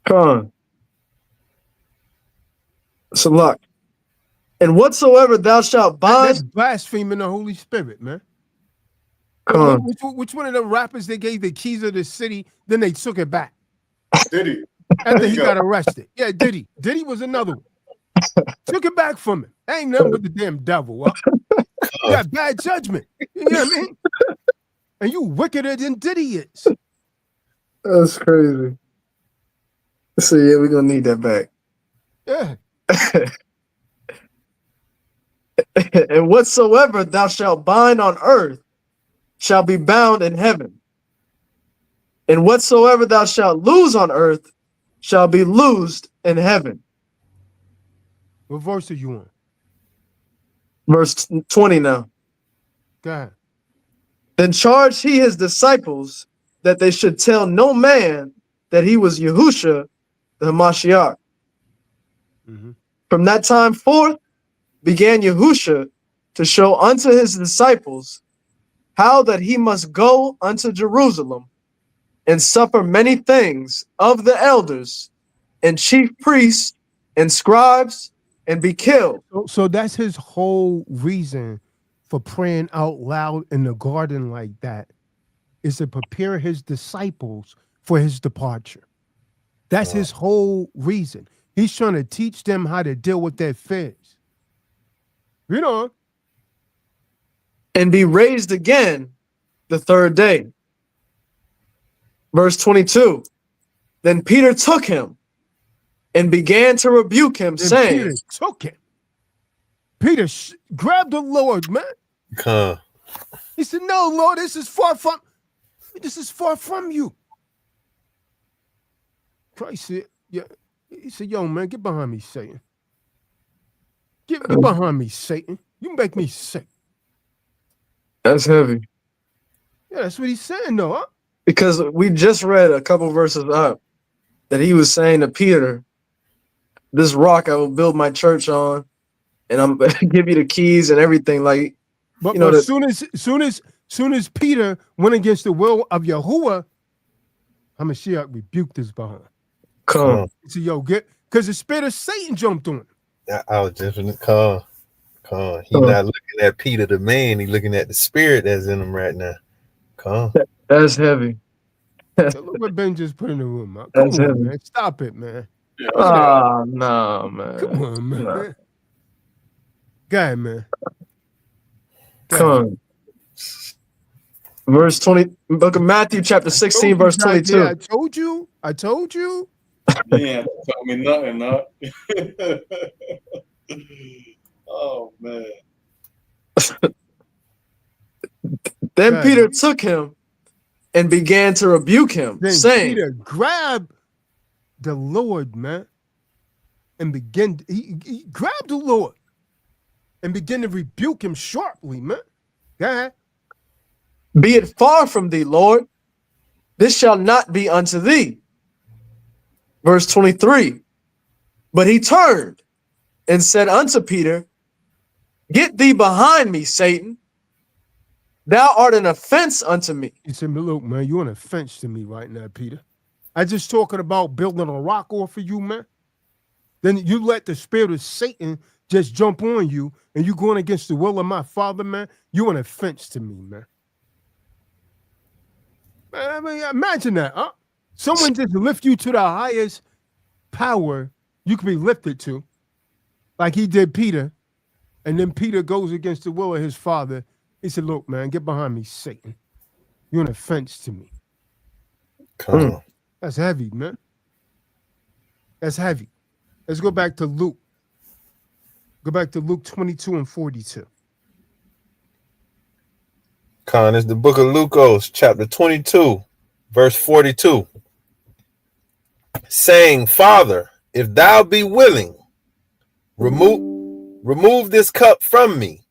Come on. Salak. And whatsoever thou shalt That's bind. blaspheming the Holy Spirit, man. Come on. Which one of the rappers they gave the keys of the city, then they took it back Did he? after he got arrested? Yeah, Diddy. Diddy was another one. Took it back from him. Ain't nothing but the damn devil. Huh? You got bad judgment. You know what I mean? And you wickeder than Diddy is. That's crazy. So yeah, we're gonna need that back. Yeah. And whatsoever thou shalt bind on earth shall be bound in heaven. And whatsoever thou shalt loose on earth shall be loosed in heaven. What verse are you on? Verse 20 now. Go ahead. Then charged he his disciples that they should tell no man that he was Yahusha the Hamashiach. From that time forth began Yahusha to show unto his disciples how that he must go unto Jerusalem and suffer many things of the elders and chief priests and scribes and be killed. So that's his whole reason for praying out loud in the garden like that, is to prepare his disciples for his departure. That's his whole reason. He's trying to teach them how to deal with their fears. Read on. And be raised again the third day. Verse 22. Then Peter took him and began to rebuke him, saying, Peter took him. Peter grabbed the Lord, man. He said, no, Lord, this is far from you. Christ said, yeah. He said, yo, man, get behind me, Satan. Get behind me, Satan. You make me sick. That's heavy. Yeah, that's what he's saying, though, huh? Because we just read a couple verses up that he was saying to Peter, this rock I will build my church on, and I'm going to give you the keys and everything. Like, but, you know, as soon as Peter went against the will of Yahuwah, Hamashiach rebuked his behind. Come. He said, yo, because the spirit of Satan jumped on him. I was just in the car. He's not looking at Peter the man. He's looking at the spirit that's in him right now. That's heavy. Look what Ben just put in the room. Man. Come on, man. Stop it, man. No, man. Come on, man. No. Go ahead, man. Come. Verse 20, book of Matthew, chapter 16, verse 22. Yeah, I told you. Yeah, tell me nothing, not. Oh man. Then Peter took him and began to rebuke him, saying, Peter grabbed the Lord, man, and he grabbed the Lord and began to rebuke him sharply, man. Go ahead. Be it far from thee, Lord. This shall not be unto thee. Verse 23. But he turned and said unto Peter, Get thee behind me, Satan. Thou art an offense unto me. He said, look, man, you're an offense to me right now, Peter. I just talking about building a rock off of you, man. Then you let the spirit of Satan just jump on you and you going against the will of my Father, man. You're an offense to me, man. I mean, imagine that, huh? Someone just lift you to the highest power you could be lifted to, like he did Peter, and then Peter goes against the will of his Father. He said, look, man, get behind me, Satan. You're an offense to me. Come on. That's heavy, man. That's heavy. Let's go back to Luke. Go back to Luke 22 and 42. Con, it's the book of Lucas, chapter 22, verse 42. Saying, Father, if thou be willing, remove this cup from me.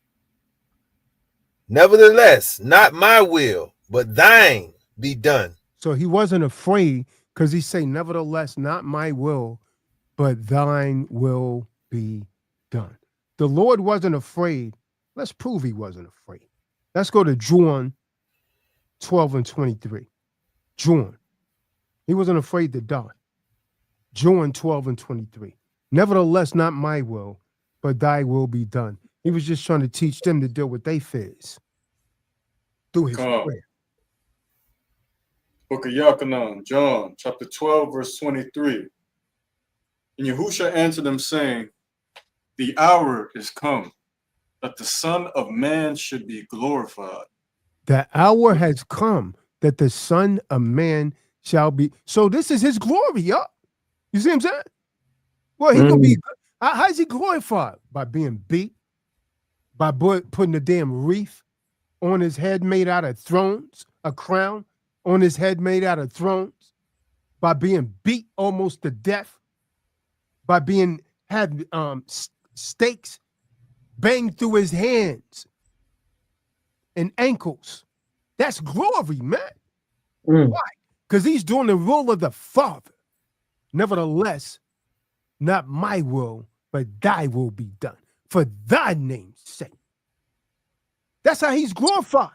Nevertheless, not my will, but thine be done. So he wasn't afraid because he said, nevertheless, not my will, but thine will be done. The Lord wasn't afraid. Let's prove he wasn't afraid. Let's go to John 12 and 23. John. He wasn't afraid to die. John 12 and 23. Nevertheless, not my will, but thy will be done. He was just trying to teach them to deal with their fears through his prayer. Book of Yakanan, John, chapter 12, verse 23. And Yahusha answered them, saying, The hour is come, that the Son of Man should be glorified. The hour has come that the Son of Man shall be. So this is his glory, y'all. You see what I'm saying? Well, he gonna be. How's he glorified? By being beat, by putting a damn wreath on his head made out of thrones, a crown on his head made out of thrones, by being beat almost to death, by being had stakes banged through his hands and ankles. That's glory, man. Why? Because he's doing the will of the Father. Nevertheless, not my will, but thy will be done for thy name's sake. That's how he's glorified.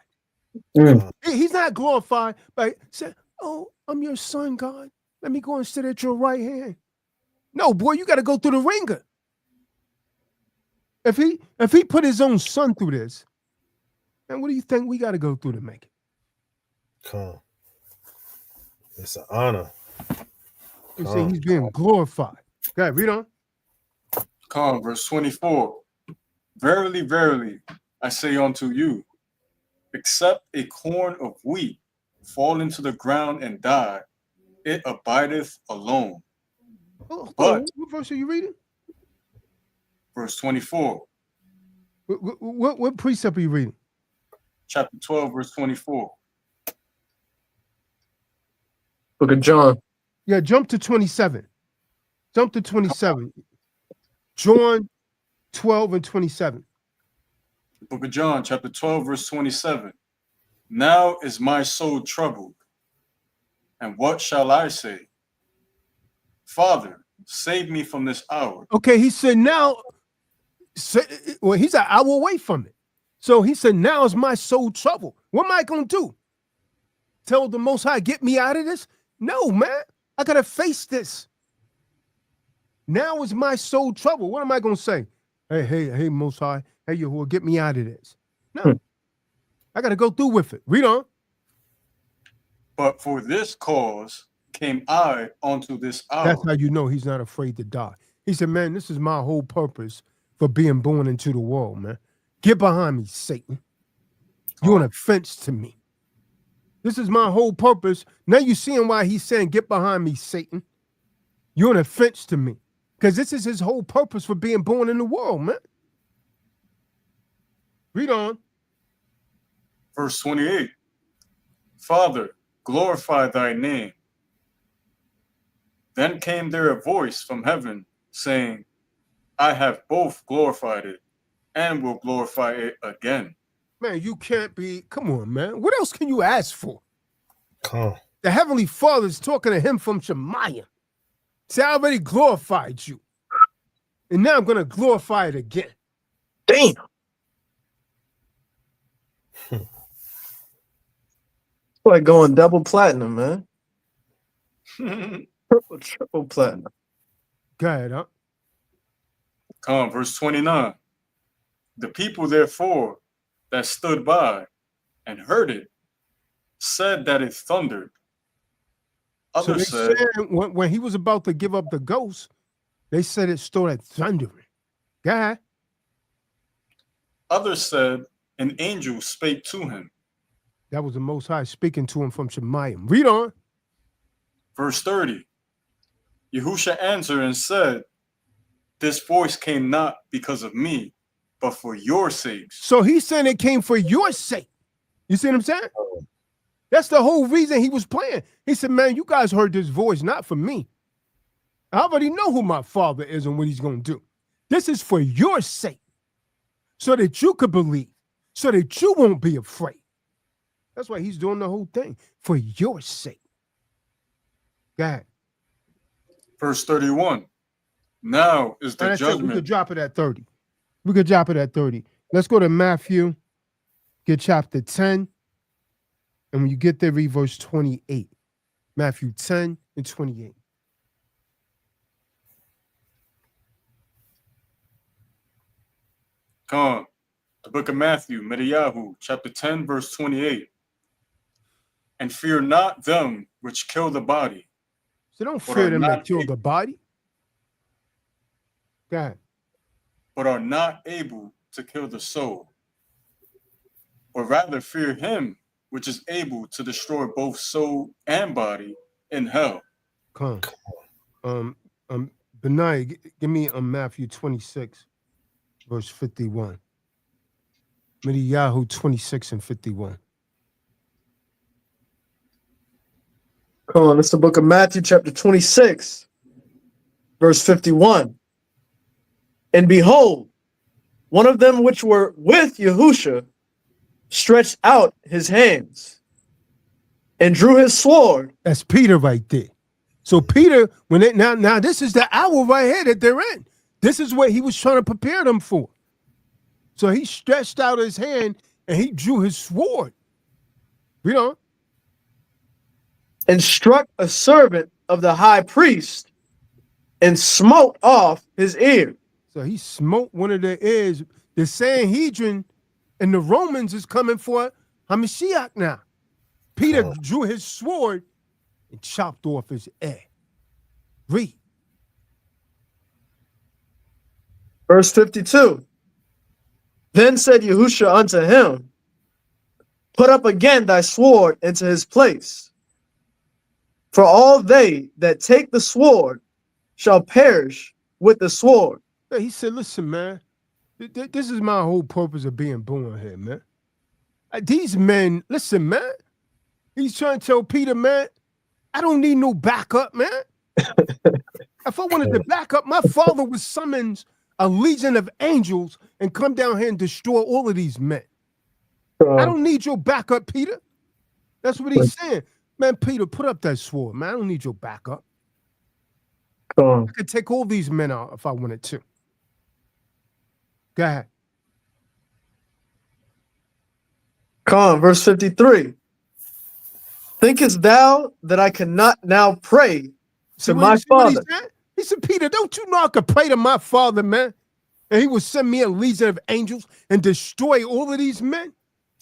He's not glorified by saying, oh, I'm your son, God. Let me go and sit at your right hand. No, boy, you got to go through the ringer. If he put his own son through this, then what do you think we got to go through to make it? Come. It's an honor. You say he's being glorified. Okay, read on. Come, verse 24. Verily, verily, I say unto you, except a corn of wheat fall into the ground and die, it abideth alone. But what verse are you reading? Verse 24. What precept are you reading? Chapter 12, verse 24. Book of John. Yeah, jump to 27. Jump to 27. John 12 and 27. Book of John, chapter 12, verse 27. Now is my soul troubled, and what shall I say? Father, save me from this hour. Okay, he said now, well, he's an hour away from it. So he said, now is my soul troubled. What am I going to do? Tell the Most High, get me out of this? No, man. I got to face this. Now is my soul troubled. What am I going to say? Hey, Most High. Hey, Yahuwah, get me out of this. No. I got to go through with it. Read on. But for this cause came I unto this hour. That's how you know he's not afraid to die. He said, man, this is my whole purpose for being born into the world, man. Get behind me, Satan. You're an offense to me. This is my whole purpose. Now you seeing why he's saying, get behind me, Satan. You're an offense to me. Because this is his whole purpose for being born in the world, man. Read on. Verse 28. Father, glorify thy name. Then came there a voice from heaven, saying, I have both glorified it and will glorify it again. Man, you can't be, come on, man. What else can you ask for? Come on. The Heavenly Father's talking to him from Shemayim. Say, I already glorified you. And now I'm going to glorify it again. Damn. Like going double platinum, man. Triple platinum. Go ahead, huh? Come, verse 29. The people, therefore, that stood by and heard it, said that it thundered. Others so they said, when he was about to give up the ghost, they said it started thundering. Go ahead. Others said, an angel spake to him. That was the Most High speaking to him from Shemayim. Read on. Verse 30. Yahusha answered and said, this voice came not because of me, but for your sakes. So he's saying it came for your sake. You see what I'm saying? That's the whole reason he was playing. He said, man, you guys heard this voice, not for me. I already know who my father is and what he's going to do. This is for your sake, so that you could believe, so that you won't be afraid. That's why he's doing the whole thing, for your sake. Go ahead. Verse 31. Now is the judgment. We could drop it at 30. We could drop it at 30. Let's go to Matthew, get chapter 10. And when you get there, read verse 28. Matthew 10 and 28. Come, the book of Matthew, Mediyahu, chapter 10, verse 28. And fear not them which kill the body. So don't fear them that kill the body. Go ahead. But are not able to kill the soul. Or rather fear him which is able to destroy both soul and body in hell. Come. Benai, give me Matthew 26, verse 51. Mediyahu 26 and 51. Come on, it's the book of Matthew, chapter 26, verse 51. And behold, one of them which were with Yahusha stretched out his hands and drew his sword. That's Peter right there. So Peter, when it now this is the hour right here that they're in. This is what he was trying to prepare them for. So he stretched out his hand and he drew his sword. Read on. And struck a servant of the high priest and smote off his ear. So he smote one of their ears. The Sanhedrin and the Romans is coming for HaMashiach now. Peter drew his sword and chopped off his ear. Read. Verse 52. Then said Yahusha unto him, put up again thy sword into his place. For all they that take the sword shall perish with the sword. He said, listen, man, this is my whole purpose of being born here, man. These men, listen, man, he's trying to tell Peter, man, I don't need no backup, man. If I wanted to back up, my father would summon a legion of angels and come down here and destroy all of these men. I don't need your backup, Peter. That's what he's saying. Man, Peter, put up that sword, man. I don't need your backup. I could take all these men out if I wanted to. Go ahead. Come on, verse 53. Thinkest thou that I cannot now pray to my father? He said, Peter, don't you know I could pray to my father, man? And he will send me a legion of angels and destroy all of these men?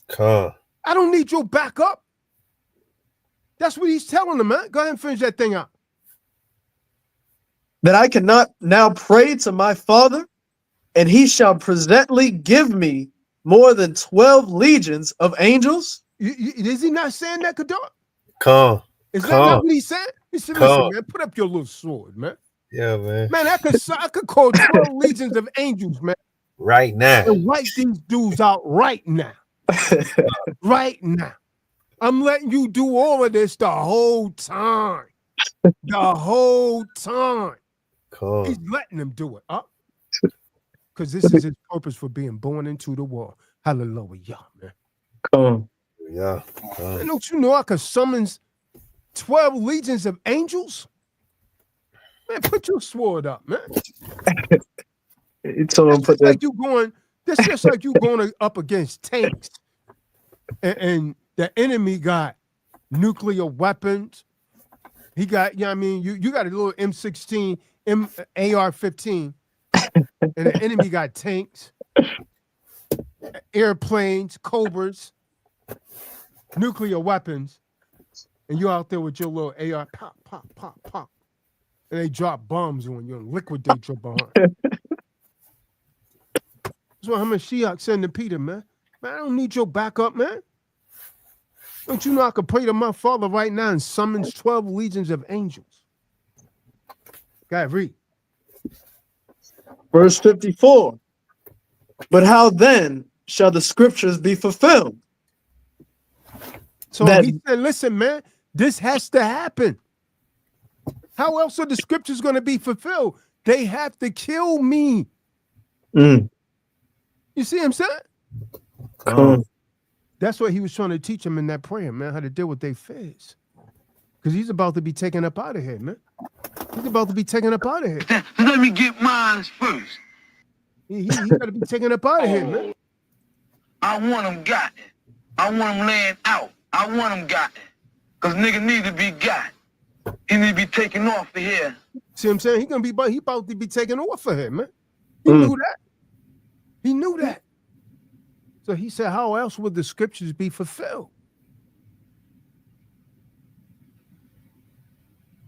Come. I don't need your backup. That's what he's telling them, man. Go ahead and finish that thing out. That I cannot now pray to my father, and he shall presently give me more than 12 legions of angels? Is he not saying that, Kadar? Come. Is that not what he said? He said, listen, man, put up your little sword, man. Yeah, man. Man, I could call 12 legions of angels, man. Right now. And wipe these dudes out right now. Right now. I'm letting you do all of this the whole time. The whole time. Cool. He's letting them do it. Because this is his purpose for being born into the world. Hallelujah, man. Cool. Yeah. Man, don't you know I could summon 12 legions of angels? Man, put your sword up, man. He told him That's put just that. like you going. That's just like you going up against tanks, and the enemy got nuclear weapons. He got, I mean, you got a little M16, AR-15, and the enemy got tanks, airplanes, Cobras, nuclear weapons, and you out there with your little AR, pop, pop, pop, pop, and they drop bombs on you and liquidate your behind. That's what Hamashiach said to Peter, man. Man, I don't need your backup, man. Don't you know I could pray to my Father right now and summons 12 legions of angels? God, read. Verse 54. But how then shall the scriptures be fulfilled? So he said, listen, man, this has to happen. How else are the scriptures going to be fulfilled? They have to kill me. Mm. You see what I'm saying? Cool. That's what he was trying to teach them in that prayer, man, how to deal with their fears. Because he's about to be taken up out of here, man. He's about to be taken up out of here. Let me get mine first. He got to be taken up out of here, man. I want him got it. I want him laying out. I want him got it. Because nigga need to be got. He need to be taken off of here. See what I'm saying? He about to be taken off of him, man. He knew that. He knew that. So he said, how else would the scriptures be fulfilled?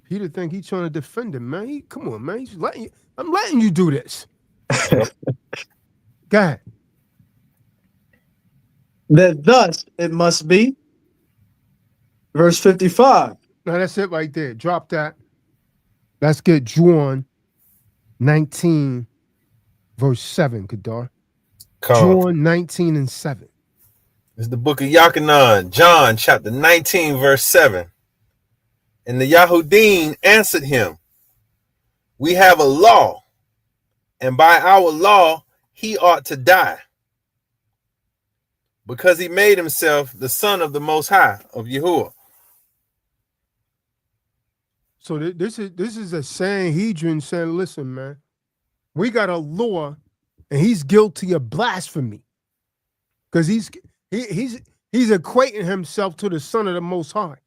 Peter think he's trying to defend him, man. Come on, man. I'm letting you do this. Go ahead. That thus it must be. Verse 55. Now that's it right there. Drop that. Let's get John 19, verse 7, Kadar. John 19 and 7. It's the book of Yachanan, John chapter 19, verse 7. And the Yahudim answered him, we have a law, and by our law he ought to die, because he made himself the son of the Most High, of Yahuwah. So this is a Sanhedrin saying, listen, man, we got a law, and he's guilty of blasphemy, because he's equating himself to the son of the Most High.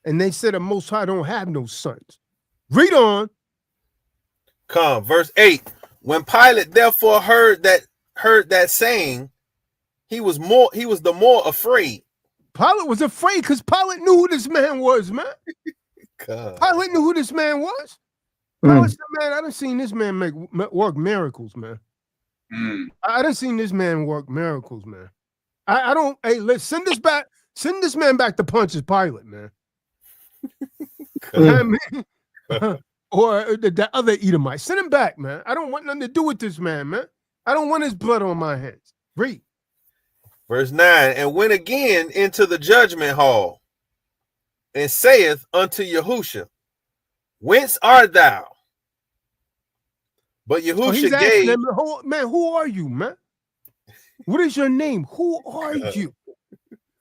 And they said the Most High don't have no sons. Read on. Come, verse 8. When Pilate therefore heard that saying, he was the more afraid. Pilate was afraid because Pilate knew who this man was, man. Pilate knew who this man was. Pilate said, man, I done seen this man work miracles, man. I done seen this man work miracles, man. I don't, hey, let's send this man back to Pontius Pilate, man. I mean, or the other Edomite. Send him back, man. I don't want nothing to do with this man, man. I don't want his blood on my hands. Read. Verse 9, and went again into the judgment hall, and saith unto Yahusha, whence art thou? But Yahusha gave him, man, who are you, man? What is your name? Who are you?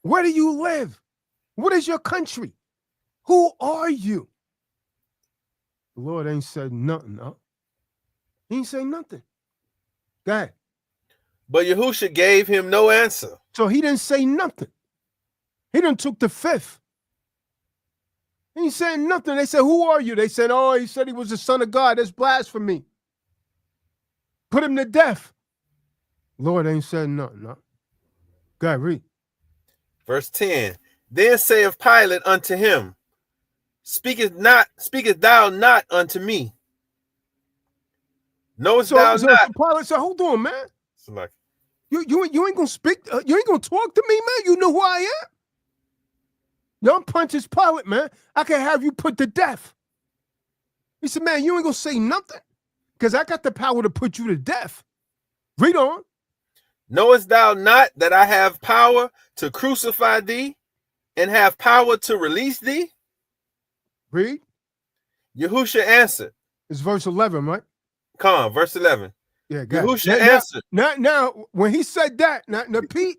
Where do you live? What is your country? Who are you? The Lord ain't said nothing, huh? He ain't say nothing. Go ahead. But Yahusha gave him no answer. So he didn't say nothing. He done took the fifth. He ain't saying nothing. They said, who are you? They said, oh, he said he was the son of God. That's blasphemy. Put him to death. Lord ain't said nothing, huh? Go ahead, read. Verse 10. Then saith Pilate unto him, speakest thou not unto me? Knowest thou not? So Pilate said, hold on, man. Like, you ain't gonna speak. You ain't gonna talk to me, man. You know who I am. Young Pontius Pilate, man. I can have you put to death. He said, man, you ain't gonna say nothing, because I got the power to put you to death. Read on. Knowest thou not that I have power to crucify thee, and have power to release thee? Read. Yahusha answered. It's verse 11, right? Come on, verse 11. Yeah, Yahusha answered. Now, when he said that, now Pete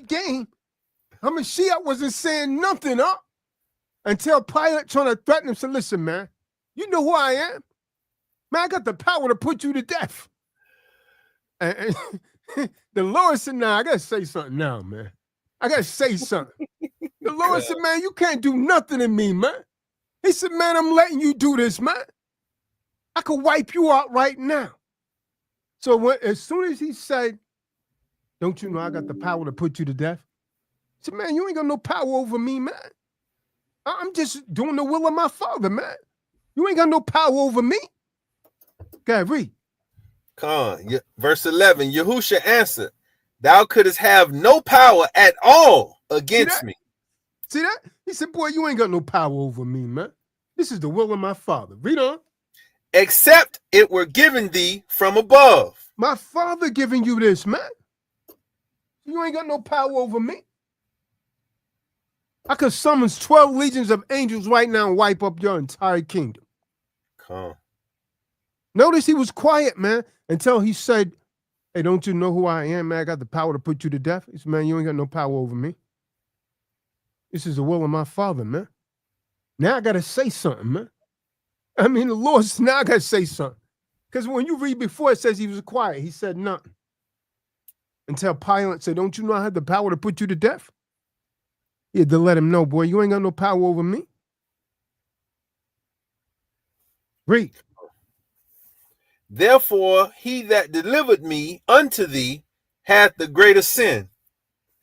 Game, Hamashiach wasn't saying nothing, huh? Until Pilate trying to threaten him. Said, listen, man, you know who I am? Man, I got the power to put you to death. And the Lord said, nah, I got to say something now, man. I got to say something. The Lord said, man, you can't do nothing to me, man. He said, man, I'm letting you do this, man. I could wipe you out right now. So as soon as he said, don't you know I got the power to put you to death? He said, man, you ain't got no power over me, man. I'm just doing the will of my Father, man. You ain't got no power over me. Go ahead, read. Verse 11, Yahusha answered, thou couldst have no power at all against me. See that? He said, boy, you ain't got no power over me, man. This is the will of my Father. Read on. Except it were given thee from above. My Father giving you this, man. You ain't got no power over me. I could summons 12 legions of angels right now and wipe up your entire kingdom. Notice he was quiet, man, until he said, hey, don't you know who I am, man? I got the power to put you to death. He said, man, you ain't got no power over me. This is the will of my Father, man. Now I got to say something, man. I mean, the Lord said, now I got to say something. Because when you read before, it says he was quiet. He said nothing. Until Pilate said, don't you know I had the power to put you to death? He had to let him know, boy, you ain't got no power over me. Read. Therefore, he that delivered me unto thee hath the greater sin.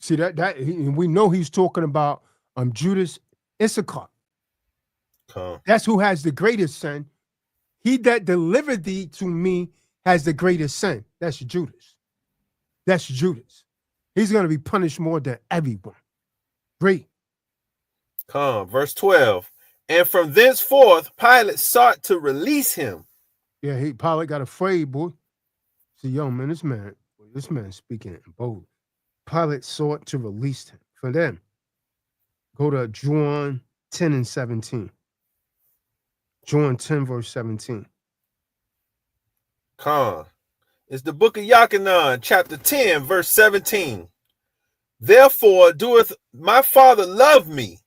See, we know he's talking about Judas Issachar. That's who has the greatest sin. He that delivered thee to me has the greatest sin. That's Judas. That's Judas. He's going to be punished more than everyone. Read. Verse 12. And from thenceforth Pilate sought to release him. Yeah, Pilate got afraid, boy. See, yo, man, this man speaking in bold. Pilate sought to release him. For them, go to John 10 and 17. John 10, verse 17. It's the book of Yachanan, chapter 10, verse 17. Therefore doeth my Father love me,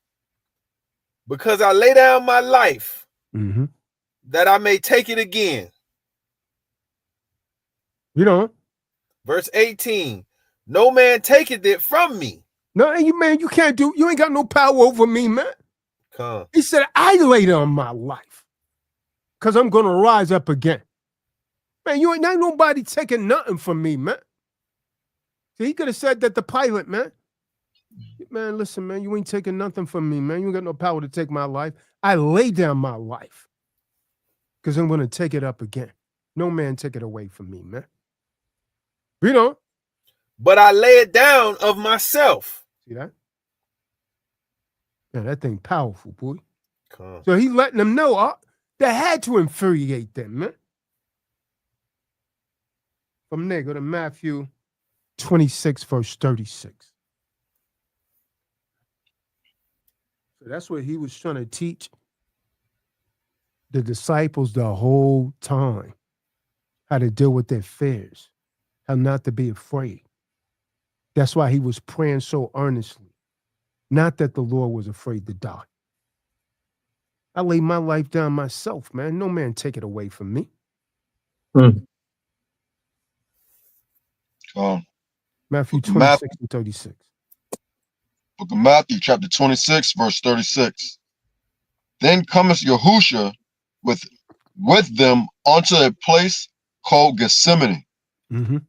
because I lay down my life, that I may take it again. You know. Verse 18. No man taketh it from me. No, you can't do, you ain't got no power over me, man. He said, I lay down my life, because I'm going to rise up again. Man, you ain't nobody taking nothing from me, man. See, he could have said that to Pilate, man. Man, listen, man, you ain't taking nothing from me, man. You ain't got no power to take my life. I lay down my life because I'm going to take it up again. No man take it away from me, man. You know. But I lay it down of myself. See that? Man, that thing powerful, boy. So he letting them know that had to infuriate them, man. From there, go to Matthew 26, verse 36. So that's what he was trying to teach the disciples the whole time. How to deal with their fears. How not to be afraid. That's why he was praying so earnestly. Not that the Lord was afraid to die. I lay my life down myself, man. No man take it away from me. Matthew 26 and 36. Book of Matthew, chapter 26, verse 36. Then cometh Yahusha with them unto a place called Gethsemane, and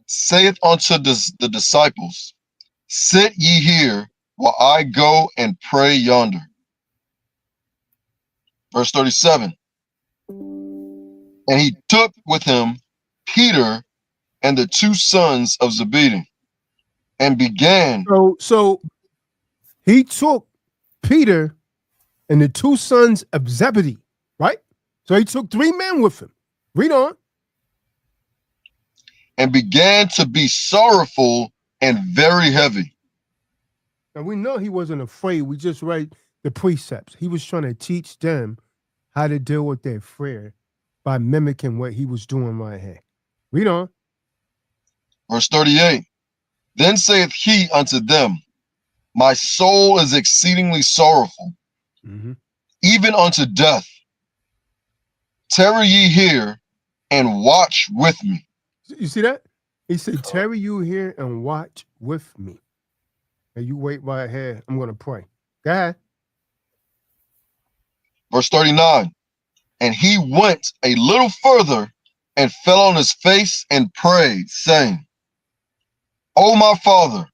saith unto the disciples, sit ye here while I go and pray yonder. Verse 37. And he took with him Peter and the two sons of Zebedee, and began. So he took Peter and the two sons of Zebedee, right? So he took 3 men with him. Read on. And began to be sorrowful and very heavy. Now we know he wasn't afraid. We just read the precepts. He was trying to teach them how to deal with their fear by mimicking what he was doing right here. Read on. Verse 38. Then saith he unto them, my soul is exceedingly sorrowful, even unto death. tarry ye here and watch with me. You see that? He said, tarry you here and watch with me. And you wait right here. I'm going to pray. Go ahead. Verse 39. And he went a little further and fell on his face and prayed, saying, O my Father,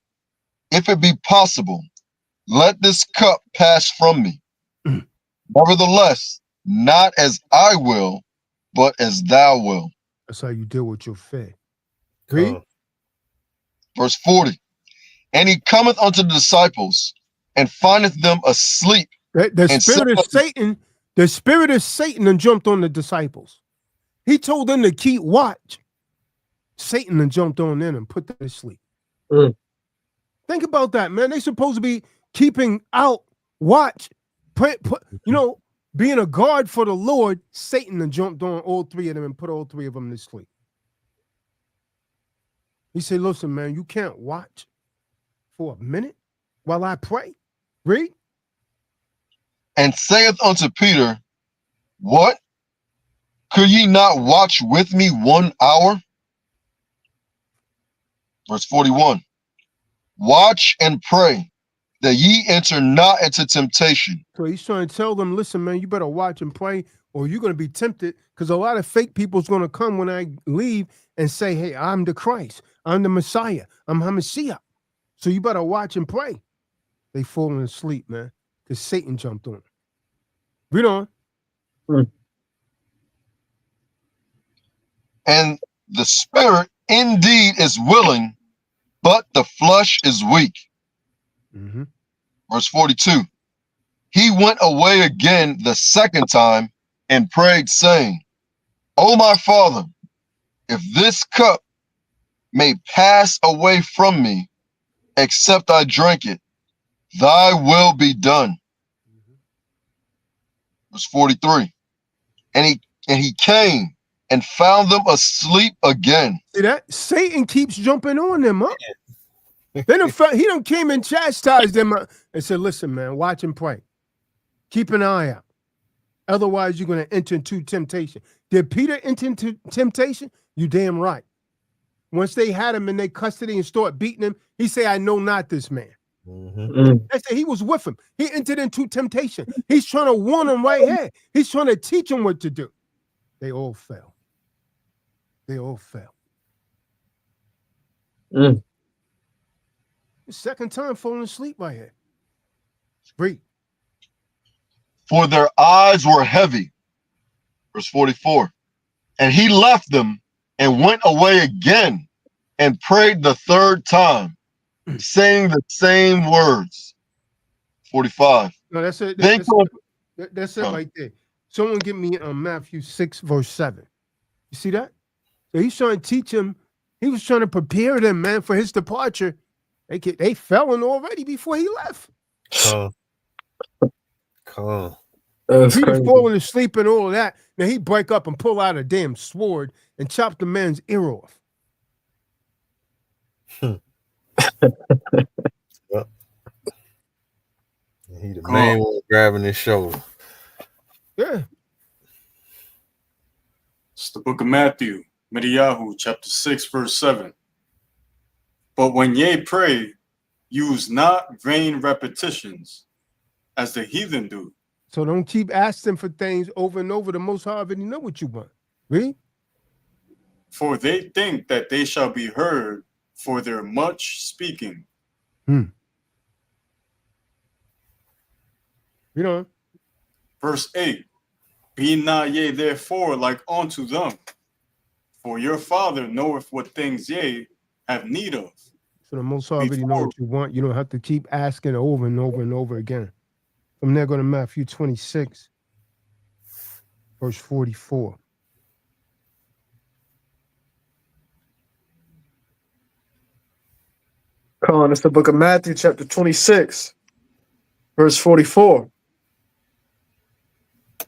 if it be possible, let this cup pass from me. Nevertheless, not as I will, but as thou wilt. That's how you deal with your faith. Read. Verse 40. And he cometh unto the disciples and findeth them asleep. The spirit of Satan done jumped on the disciples. He told them to keep watch. Satan done jumped on them and put them to sleep. Think about that, man. They supposed to be keeping out watch, being a guard for the Lord. Satan done jumped on all three of them and put all three of them to sleep. He said, listen, man, you can't watch for a minute while I pray. Read. And saith unto Peter, what? Could ye not watch with me 1 hour? Verse 41. Watch and pray that ye enter not into temptation. So he's trying to tell them, listen, man, you better watch and pray or you're going to be tempted, because a lot of fake people is going to come when I leave and say, hey, I'm the Christ. I'm the Messiah. I'm Hamashiach. So you better watch and pray. They falling asleep, man, because Satan jumped on them. Read on. And the spirit indeed is willing, but the flesh is weak. Verse 42. He went away again the second time and prayed, saying, O my Father, if this cup may pass away from me, except I drink it, thy will be done. Verse 43. And he came and found them asleep again. See that? Satan keeps jumping on them, huh? He done came and chastised them and said, listen, man, watch and pray. Keep an eye out. Otherwise, you're going to enter into temptation. Did Peter enter into temptation? You damn right. Once they had him in their custody and start beating him, he said, I know not this man. They said he was with him. He entered into temptation. He's trying to warn him right here. He's trying to teach him what to do. They all fell. They all fell. The second time falling asleep right here. Read. For their eyes were heavy. Verse 44. And he left them and went away again and prayed the third time, saying the same words. 45. No, that's it. That's it right there. Someone give me Matthew 6, verse 7. You see that? So he's trying to teach him. He was trying to prepare them, man, for his departure. They fell in already before he left. Peter falling asleep and all of that. Now he break up and pull out a damn sword and chop the man's ear off. He the main one grabbing his shoulder. Yeah. It's the book of Matthew, Mediyahu, chapter 6, verse 7. But when ye pray, use not vain repetitions, as the heathen do. So don't keep asking for things over and over. The Most High already know what you want. Read. For they think that they shall be heard for their much speaking. You know. Verse 8. Be not ye therefore like unto them, for your Father knoweth what things ye have need of. So the Most High already know what you want. You don't have to keep asking over and over and over again. From there, go to Matthew 26, verse 44. Come on, it's the book of Matthew, chapter 26, verse 44.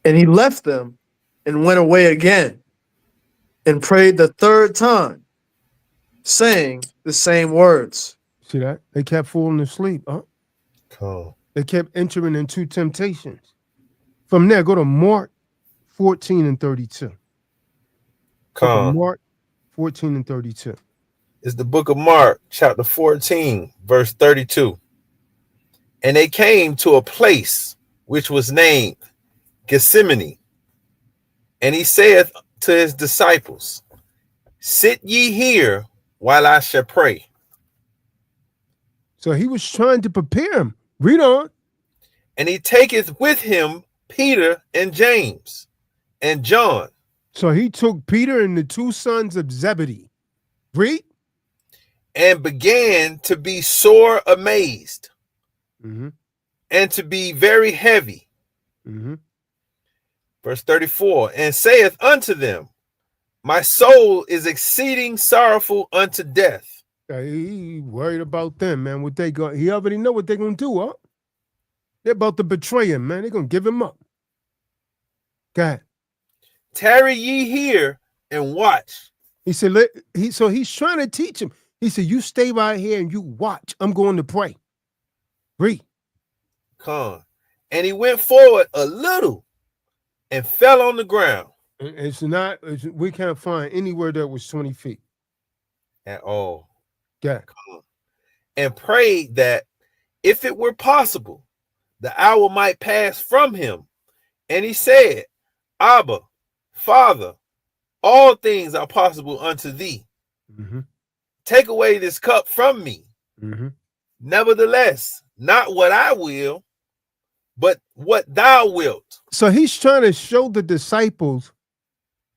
And he left them and went away again and prayed the third time, saying the same words. See that? They kept falling asleep, huh? Cool. They kept entering into temptations. From there, go to Mark 14 and 32. Book of Con. Mark 14 and 32. It's the book of Mark, chapter 14, verse 32. And they came to a place which was named Gethsemane. And he saith to his disciples, sit ye here while I shall pray. So he was trying to prepare him. Read on. And he taketh with him Peter and James and John. So he took Peter and the two sons of Zebedee. Read. And began to be sore amazed Mm-hmm. and to be very heavy. Mm-hmm. Verse 34, and saith unto them, my soul is exceeding sorrowful unto death. He worried about them, man. What they go? He already know what they're gonna do, huh? They're about to betray him, man. They're gonna give him up. God. Tarry ye here and watch. He said, so he's trying to teach him. He said, you stay right here and you watch. I'm going to pray. Read. Come. And he went forward a little and fell on the ground. We can't find anywhere that was 20 feet. At all. Yeah. And prayed that if it were possible, the hour might pass from him. And he said, Abba, Father, all things are possible unto thee. Mm-hmm. Take away this cup from me. Mm-hmm. Nevertheless, not what I will, but what thou wilt. So he's trying to show the disciples,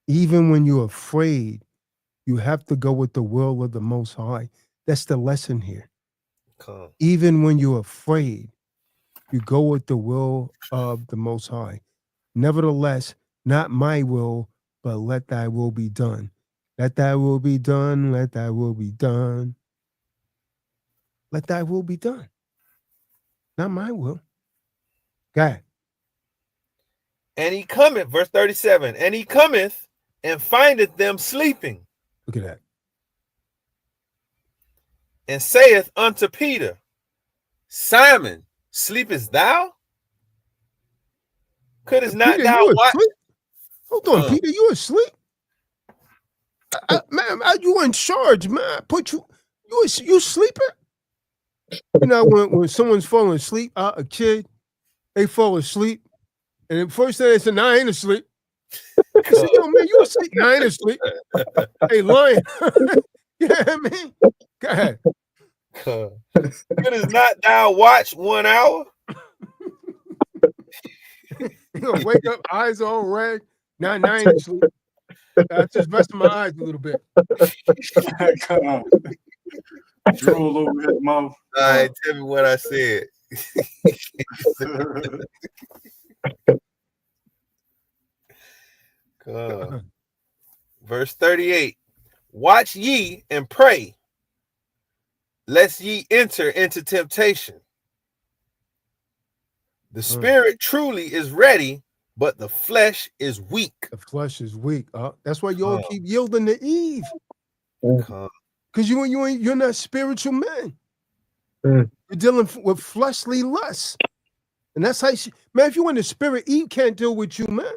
even when you're afraid, you have to go with the will of the Most High. That's the lesson here. Come. Even when you're afraid, you go with the will of the Most High. Nevertheless, not my will, but let thy will be done. Let thy will be done. Let thy will be done. Let thy will be done. Not my will. God. And he cometh, verse 37, and he cometh and findeth them sleeping. Look at that. And saith unto Peter, Simon, sleepest thou? Couldst not Peter, thou you watch? asleep? Hold on, Peter, you asleep? Man, you in charge, man. I put you sleeping? You know, when someone's falling asleep, a kid, they fall asleep, and the first thing they say, "No, I ain't asleep." I said, "Yo, man, you asleep?" "No, I ain't asleep." Hey, lying. Yeah, man. Go ahead. Couldst not thou watch 1 hour? You gonna wake up, eyes all red. Now I ain't asleep. I just resting my eyes a little bit. Come on. Drool over his mouth. All right, tell me what I said. Verse 38. Watch ye and pray, lest ye enter into temptation. The spirit truly is ready, but the flesh is weak. The flesh is weak. That's why you all keep yielding to Eve. Because you're not spiritual men. You're dealing with fleshly lusts. And that's how man, if you in the spirit, Eve can't deal with you, man.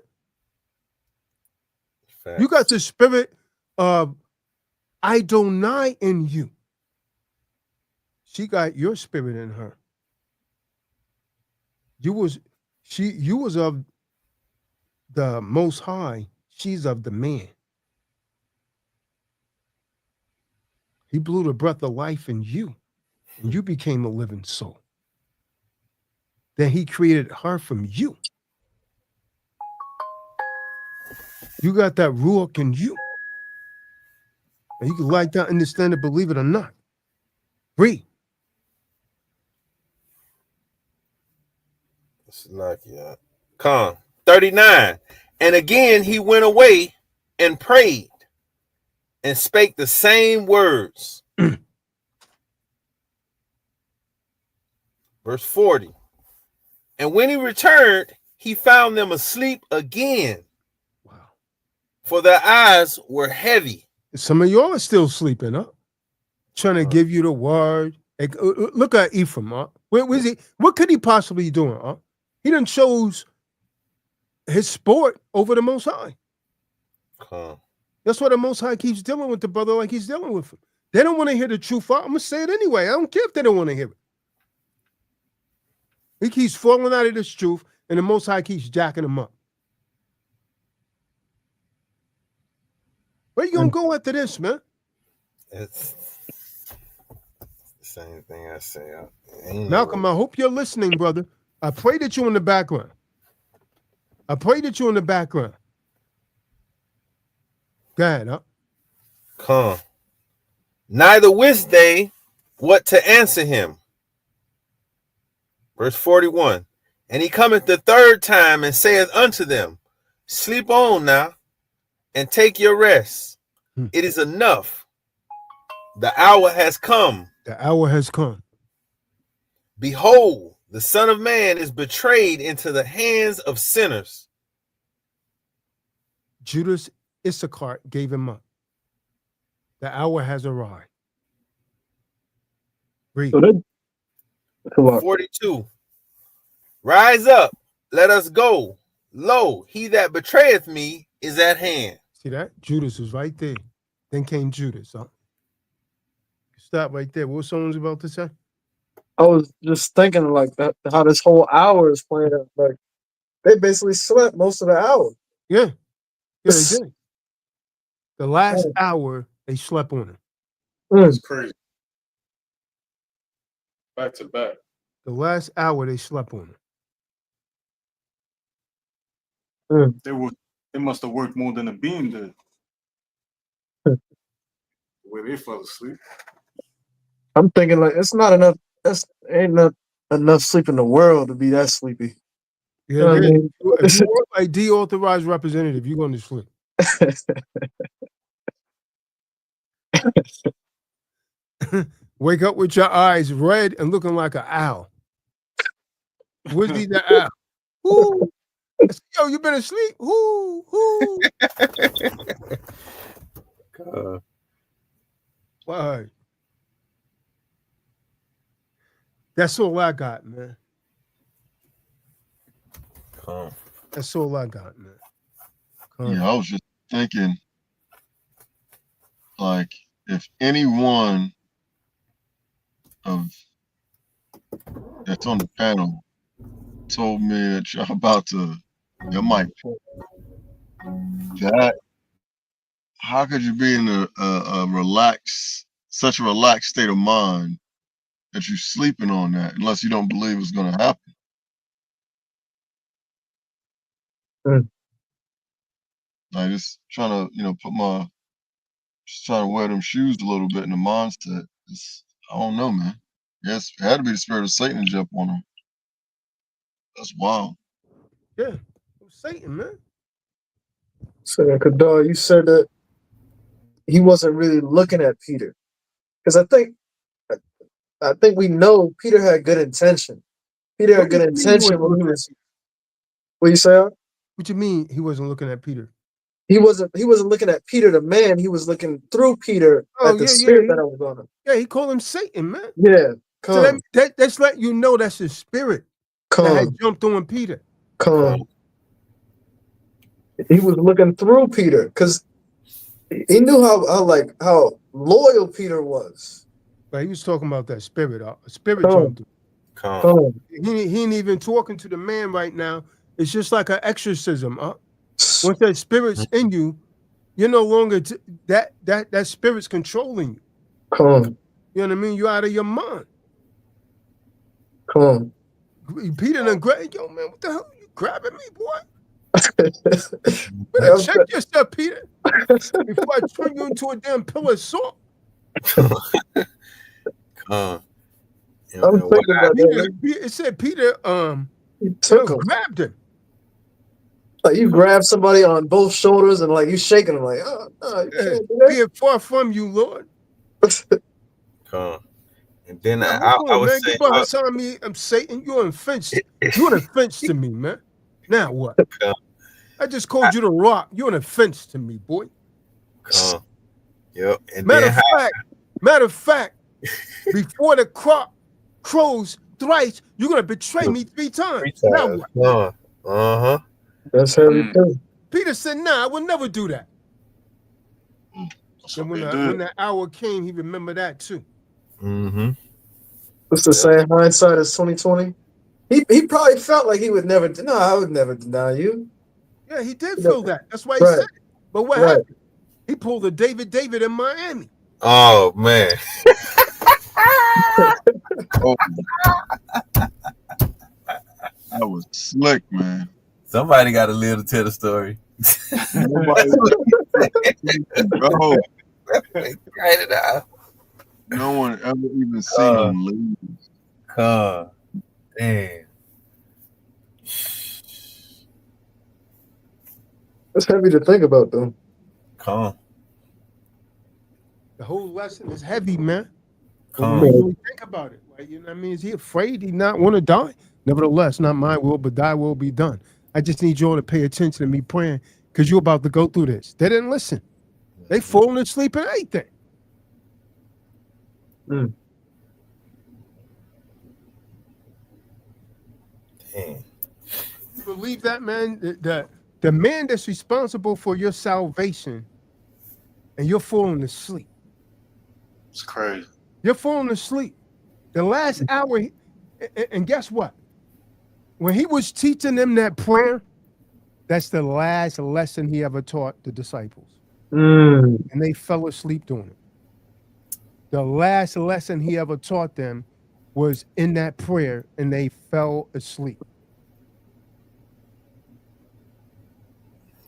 Facts. You got the spirit of Adonai in you. She got your spirit in her. You was of the Most High. She's of the man. He blew the breath of life in you, and you became a living soul. Then he created her from you. You got that ruach in you. And you can like that, understand it, believe it or not. Read. It's like, yeah. Come. 39. And again he went away and prayed and spake the same words. Verse 40. And when he returned, he found them asleep again. Wow. For their eyes were heavy. Some of y'all are still sleeping, huh? Trying to give you the word. Look at Ephraim, huh? Where is he? What could he possibly be doing, huh? He done chose his sport over the Most High. Come. That's why the Most High keeps dealing with the brother like he's dealing with him. They don't want to hear the truth. I'm going to say it anyway. I don't care if they don't want to hear it. He keeps falling out of this truth, and the Most High keeps jacking him up. Where you going to go after this, man? It's the same thing I say. Malcolm, I hope you're listening, brother. I pray that you're in the background. I pray that you're in the background. Go ahead, huh? Come. Neither wist they what to answer him. Verse 41. And he cometh the third time and saith unto them, sleep on now and take your rest. It is enough. The hour has come. The hour has come. Behold, the Son of Man is betrayed into the hands of sinners. Judas Issachar gave him up. The hour has arrived. Read. 42. Rise up, let us go. Lo, he that betrayeth me is at hand. See that? Judas was right there. Then came Judas. Huh? Stop right there. What someone's about to say? I was just thinking like that, how this whole hour is playing out. Like they basically slept most of the hour. Yeah. Yeah, they did. The last hour, they slept on him. That's crazy. Back to back. The last hour, they slept on him. They must have worked more than a beam did. Where they fell asleep. I'm thinking like it's not enough. Ain't not enough sleep in the world to be that sleepy. Yeah, you know what I mean? If you work like deauthorized representative, you're going to sleep. Wake up with your eyes red and looking like an owl. Wizzy the owl. Who? Yo, you been asleep? Who? Why? That's all I got, man. That's all I got, man. Yeah, I was just thinking, like, if any one of that's on the panel told me that you're about to, your mic, that, how could you be in a relaxed, such a relaxed state of mind that you're sleeping on that, unless you don't believe it's going to happen? Like, just trying to, just trying to wear them shoes a little bit in the mindset. I don't know, man. Yes, it had to be the spirit of Satan to jump on them. That's wild. Yeah, Satan, man. So, Kadar, you said that he wasn't really looking at Peter, because I think we know Peter had good intention. Peter had good intention when he was. What you say? What you mean he wasn't looking at Peter? He wasn't looking at Peter the man. He was looking through Peter at the spirit that was on him. Yeah, he called him Satan, man. Yeah, so that's let you know that's his spirit that had jumped on Peter. He was looking through Peter because he knew how loyal Peter was. But he was talking about that spirit. Spirit jumped him. He ain't even talking to the man right now. It's just like an exorcism. Once that spirit's in you, you're no longer that spirit's controlling you. You know what I mean? You're out of your mind. Peter done grabbed, yo, man, what the hell are you grabbing me, boy? Better check yourself, Peter, before I turn you into a damn pillar of salt. I'm thinking about that. It said Peter grabbed him. Like you grab somebody on both shoulders and like you shaking them like, oh no, you can't do that. Be it far from you, Lord. And then I was saying, I'm Satan. You're an offense. You're an offense to me, man. Now what? I just called you the rock. You're an offense to me, boy. Yep. And matter of fact, before the cock crows thrice, you're gonna betray me 3 times. Now what? That's heavy too. Peter said, nah, I will never do that. So And they when did. that hour came, he remembered that too. Mm-hmm. It's the same hindsight as 2020. He probably felt like he would never. No, I would never deny you. Yeah, he did You know, feel that. That's why he right, said it. But what right. happened? He pulled a David in Miami. Oh man. Oh, that was slick, man. Somebody got to live to tell the story. Nobody, bro. Write it out. No one ever even seen them leave. Damn. That's heavy to think about, though. The whole lesson is heavy, man. Come. When you really think about it, like, you know what I mean? Is he afraid he not want to die? Nevertheless, not my will, but thy will be done. I just need you all to pay attention to me praying because you're about to go through this. They didn't listen. They falling asleep and everything. Damn. You believe that, man? The man that's responsible for your salvation and you're falling asleep. It's crazy. You're falling asleep. The last hour, and guess what? When he was teaching them that prayer, that's the last lesson he ever taught the disciples. And they fell asleep doing it. The last lesson he ever taught them was in that prayer, and they fell asleep.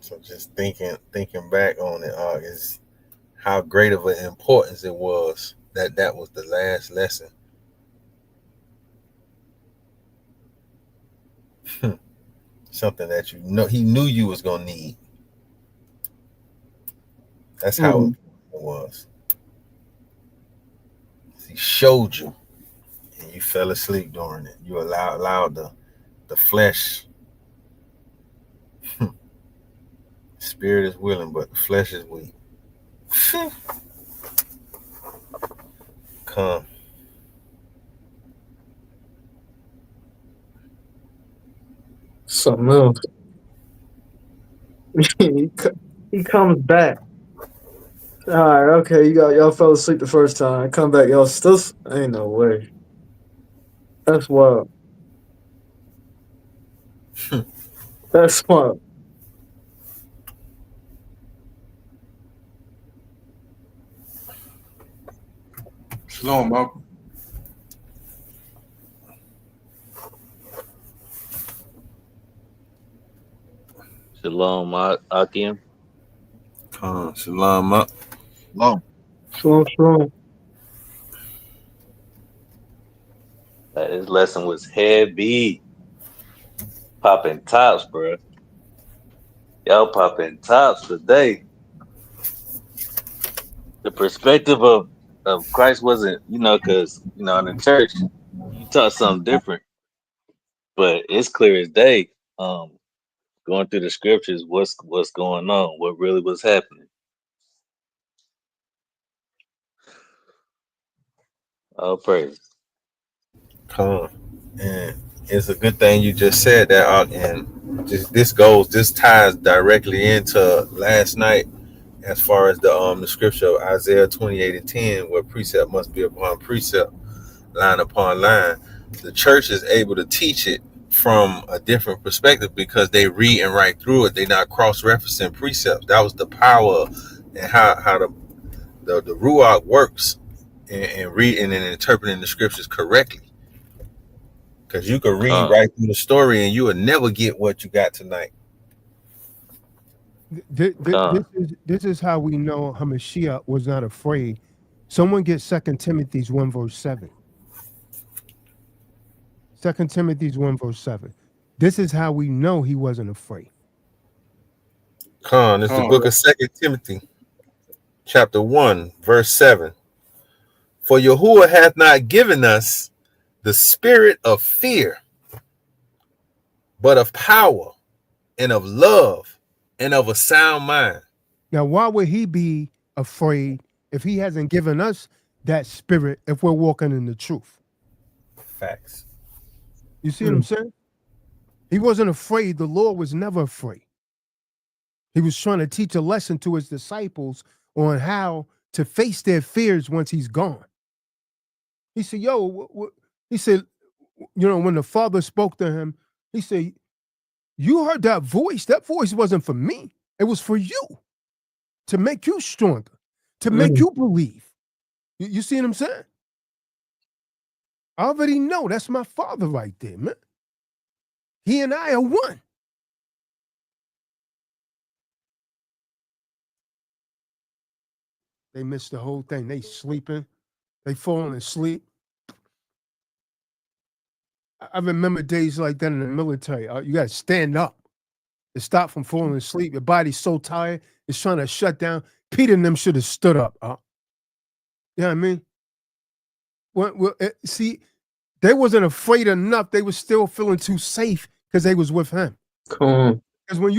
So just thinking back on it, is how great of an importance it was that was the last lesson. Something that he knew you was gonna need. That's how it was. He showed you, and you fell asleep during it. You allowed the flesh. Spirit is willing, but the flesh is weak. Come. Something else. He comes back. All right, okay, y'all fell asleep the first time. Come back, y'all still ain't no way. That's wild. That's wild. Shalom, Malcolm. Shalom, Akim. Shalom up. Shalom. This lesson was heavy. Popping tops, bro. Y'all popping tops today. The perspective of Christ wasn't, because, in the church, you taught something different. But it's clear as day, going through the scriptures, what's going on, what really was happening. All praise. And it's a good thing you just said that, and this ties directly into last night as far as the scripture of Isaiah 28:10, where precept must be upon precept, line upon line. The church is able to teach it from a different perspective because they read and write through it. They're not cross-referencing precepts. That was the power and how the Ruach works in reading and interpreting the scriptures correctly. Because you can read right through the story and you will never get what you got tonight. This is how we know Hamashiach was not afraid. Someone get 2 Timothy 1 verse 7. 2 Timothy 1 verse 7. This is how we know he wasn't afraid. It's the book of 2 Timothy, chapter 1, verse 7. For Yahuwah hath not given us the spirit of fear, but of power and of love and of a sound mind. Now, why would he be afraid if he hasn't given us that spirit if we're walking in the truth? Facts. You see what I'm saying? He wasn't afraid. The Lord was never afraid. He was trying to teach a lesson to his disciples on how to face their fears once he's gone. He said, he said, when the Father spoke to him, he said, you heard that voice. That voice wasn't for me. It was for you, to make you stronger, to make you believe. You see what I'm saying? I already know that's my Father right there, man. He and I are one. They missed the whole thing. They sleeping. They falling asleep. I remember days like that in the military. You got to stand up to stop from falling asleep. Your body's so tired, it's trying to shut down. Peter and them should have stood up. You know what I mean? See, they wasn't afraid enough. They was still feeling too safe because they was with him. Cool. Because when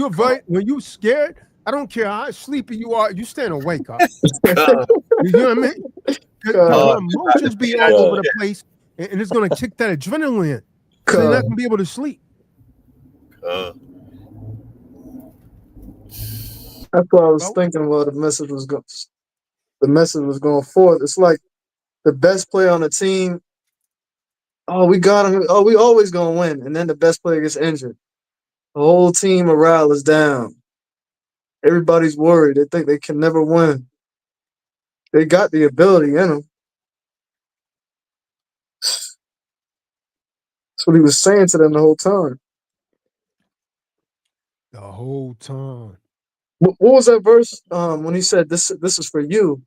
you scared, I don't care how sleepy you are, you stand awake. You know what I mean? Your emotions be all over the place, and it's gonna kick that adrenaline in. So you're not gonna be able to sleep. That's what I was thinking while the message was going forth. It's like the best player on the team. Oh, we got him. Oh, we always gonna win. And then the best player gets injured. The whole team morale is down. Everybody's worried. They think they can never win. They got the ability in them. That's what he was saying to them the whole time. The whole time. What was that verse when he said, this is for you?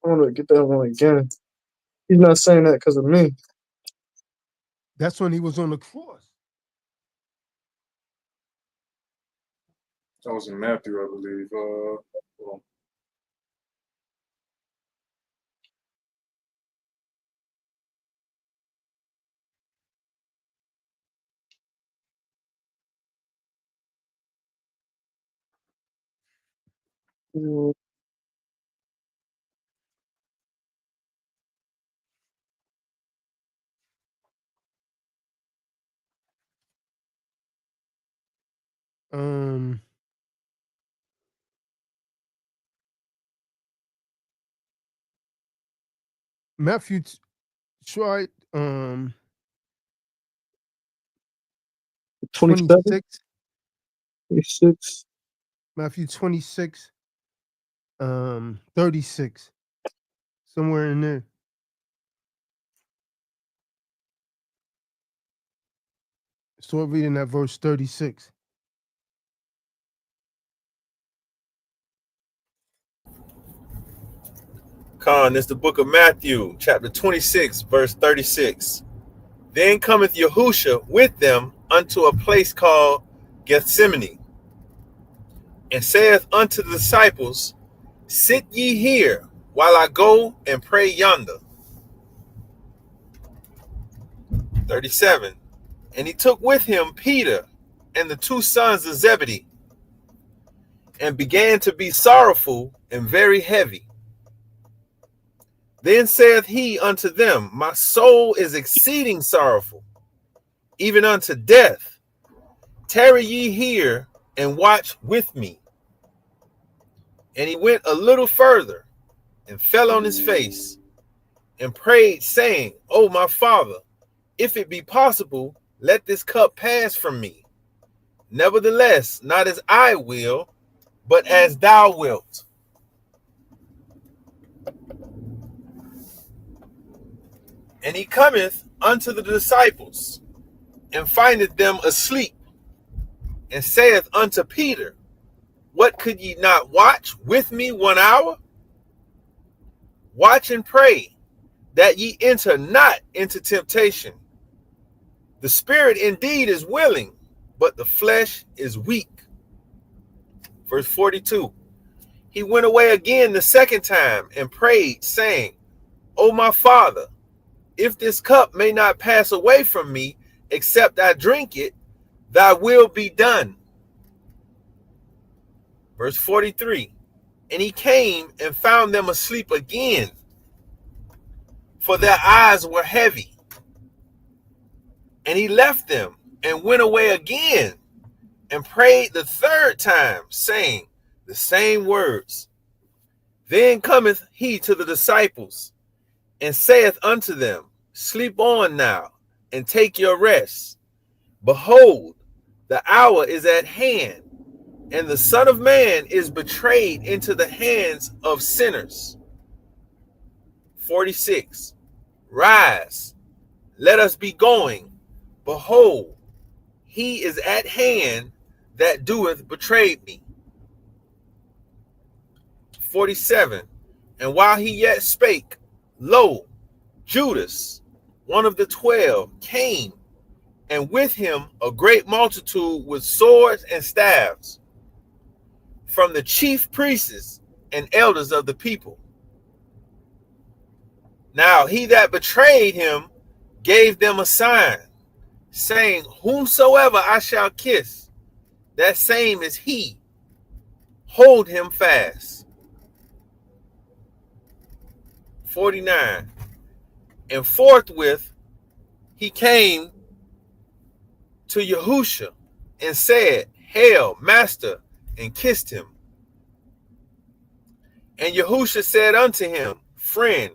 I want to get that one again. He's not saying that because of me. That's when he was on the cross. That was in Matthew, I believe. Matthew tried 26. 26. Matthew 26, 36. Somewhere in there. Start reading that verse 36. It's the book of Matthew, chapter 26, verse 36. Then cometh Yahusha with them unto a place called Gethsemane, and saith unto the disciples, sit ye here, while I go and pray yonder. 37. And he took with him Peter and the two sons of Zebedee, and began to be sorrowful and very heavy. Then saith he unto them, my soul is exceeding sorrowful, even unto death. Tarry ye here and watch with me. And he went a little further and fell on his face and prayed, saying, O my Father, if it be possible, let this cup pass from me. Nevertheless, not as I will, but as thou wilt. And he cometh unto the disciples, and findeth them asleep, and saith unto Peter, what, could ye not watch with me 1 hour? Watch and pray, that ye enter not into temptation. The spirit indeed is willing, but the flesh is weak. Verse 42. He went away again the second time and prayed, saying, O my Father, if this cup may not pass away from me, except I drink it, thy will be done. Verse 43. And he came and found them asleep again, for their eyes were heavy. And he left them and went away again, and prayed the third time, saying the same words. Then cometh he to the disciples, and saith unto them, Sleep on now, and take your rest. Behold, the hour is at hand, and the Son of Man is betrayed into the hands of sinners. 46. Rise, let us be going. Behold, he is at hand that doeth betray me. 47. And while he yet spake, lo, Judas, one of the 12, came, and with him a great multitude with swords and staves, from the chief priests and elders of the people. Now he that betrayed him gave them a sign, saying, Whomsoever I shall kiss, that same is he. Hold him fast. 49. And forthwith he came to Yahusha and said, Hail, Master, and kissed him. And Yahusha said unto him, Friend,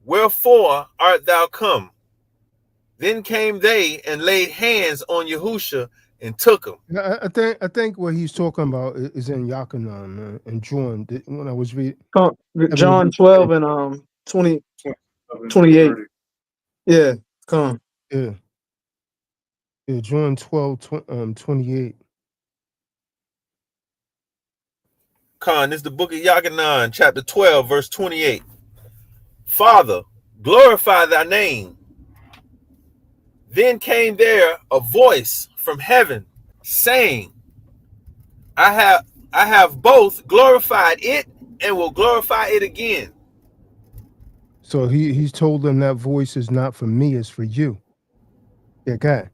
wherefore art thou come? Then came they and laid hands on Yahusha and took him. I think what he's talking about is in Yachanan and John. When I was reading John 12 and 28. Yeah, come. Yeah, John 12, 28. Khan, this is the book of Yachanan, chapter 12, verse 28. Father, glorify thy name. Then came there a voice from heaven, saying, I have both glorified it and will glorify it again. So he's told them that voice is not for me, it's for you. Yeah, God.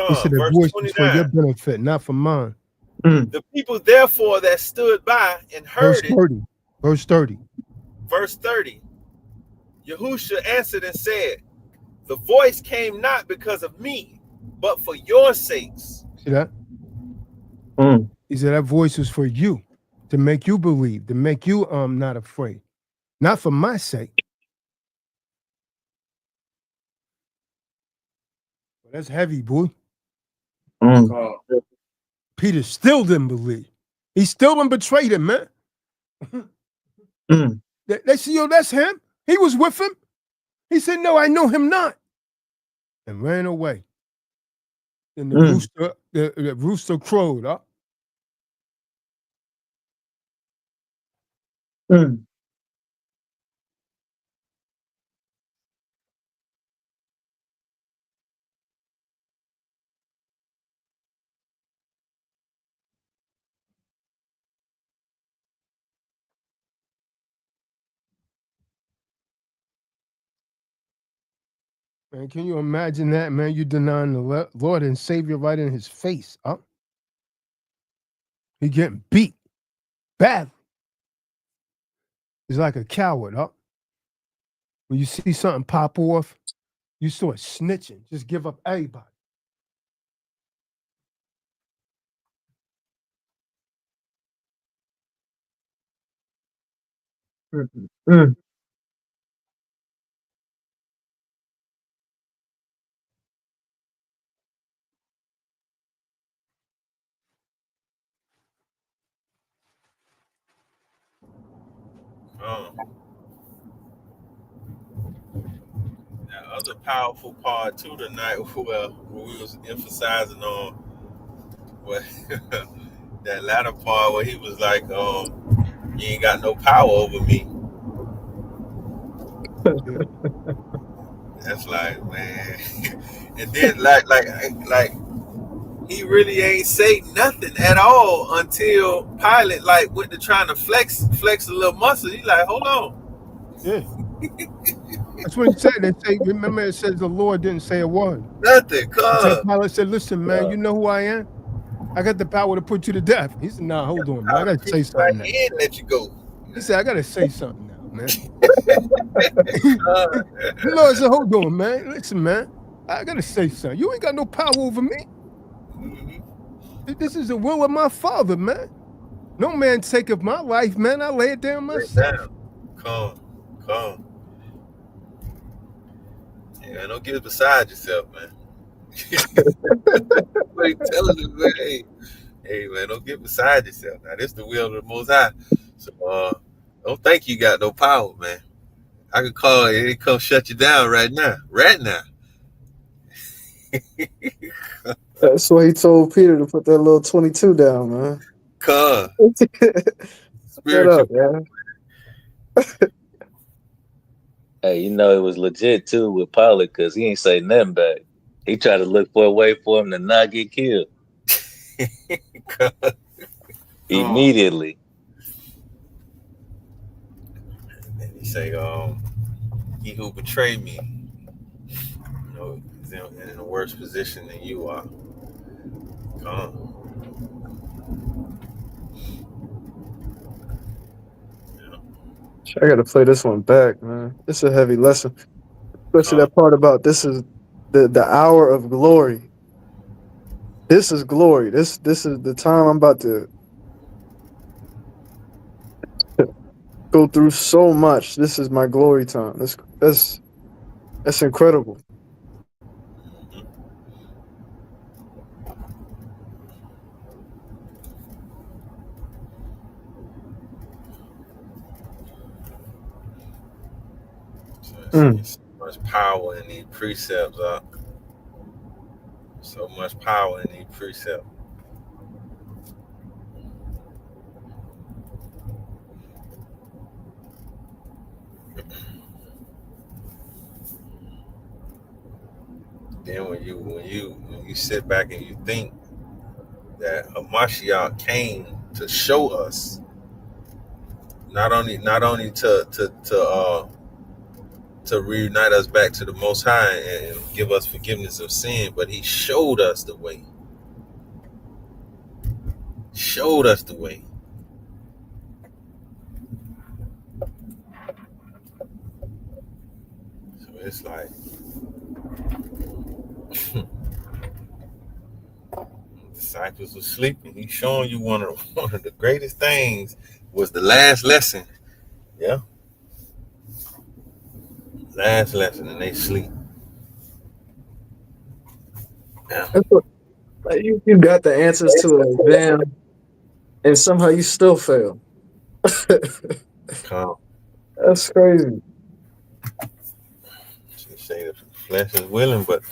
He said the voice 29. Is for your benefit, not for mine. The people therefore that stood by and heard Verse 30. Verse 30. Yahusha answered and said, The voice came not because of me, but for your sakes. See that? He said that voice is for you, to make you believe, to make you not afraid. Not for my sake. That's heavy, boy. Peter still didn't believe. He still didn't betray him, man. They see, yo, that's him. He was with him. He said, no, I know him not. And ran away. And the rooster crowed up. Man, can you imagine that, man? You denying the Lord and Savior right in his face, huh? He getting beat badly. He's like a coward, huh? When you see something pop off, you start snitching. Just give up everybody. That other powerful part too tonight, where we was emphasizing on what that latter part where he was like, you ain't got no power over me. That's like, man. And then like he really ain't say nothing at all until Pilate went to trying to flex a little muscle. He's like, hold on. Yeah. That's what he said. They say, remember, it says the Lord didn't say a word. Nothing. Pilate said, listen, man, you know who I am? I got the power to put you to death. He said, nah, hold on, man. I got to say something now. And let you go. He said, I got to say something now, man. The Lord said, hold on, man. Listen, man. I gotta say something. You ain't got no power over me. This is the will of my Father, man. No man taketh my life, man. I lay it down myself. Calm. Yeah, don't get beside yourself, man. What he telling him, man? Hey, man, don't get beside yourself. Now, this is the will of the Most High. So, don't think you got no power, man. I could call it. It come shut you down right now. Right now. That's why he told Peter to put that little 22 down, man. Come. Put that Spiritual. up, man. Hey, you know it was legit too with Pollard because he ain't say nothing back. He tried to look for a way for him to not get killed immediately. And he say, he who betrayed me, is in a worse position than you are. Come. I gotta play this one back, man. It's a heavy lesson, especially that part about this is the hour of glory. This is glory. This is the time I'm about to go through so much. This is my glory time. That's incredible. So much power in these precepts, so much power in these precepts. Then when you sit back and you think that Hamashiach came to show us not only to reunite us back to the Most High and give us forgiveness of sin, but he showed us the way. Showed us the way. So it's like disciples were sleeping. He's showing you one of the greatest things was the last lesson. Yeah. Last lesson, and they sleep. Yeah. That's what, like, you got the answers to an exam, and somehow you still fail. Calm. That's crazy. She say the flesh is willing, but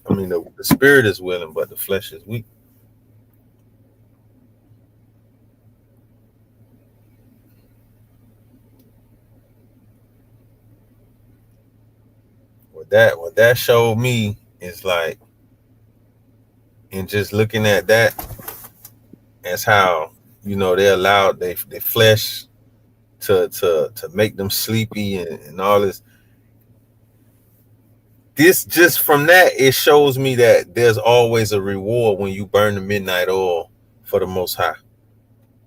the spirit is willing, but the flesh is weak. What that showed me is like, and just looking at that as how they allowed their flesh to make them sleepy and all this. This just from that, it shows me that there's always a reward when you burn the midnight oil for the Most High.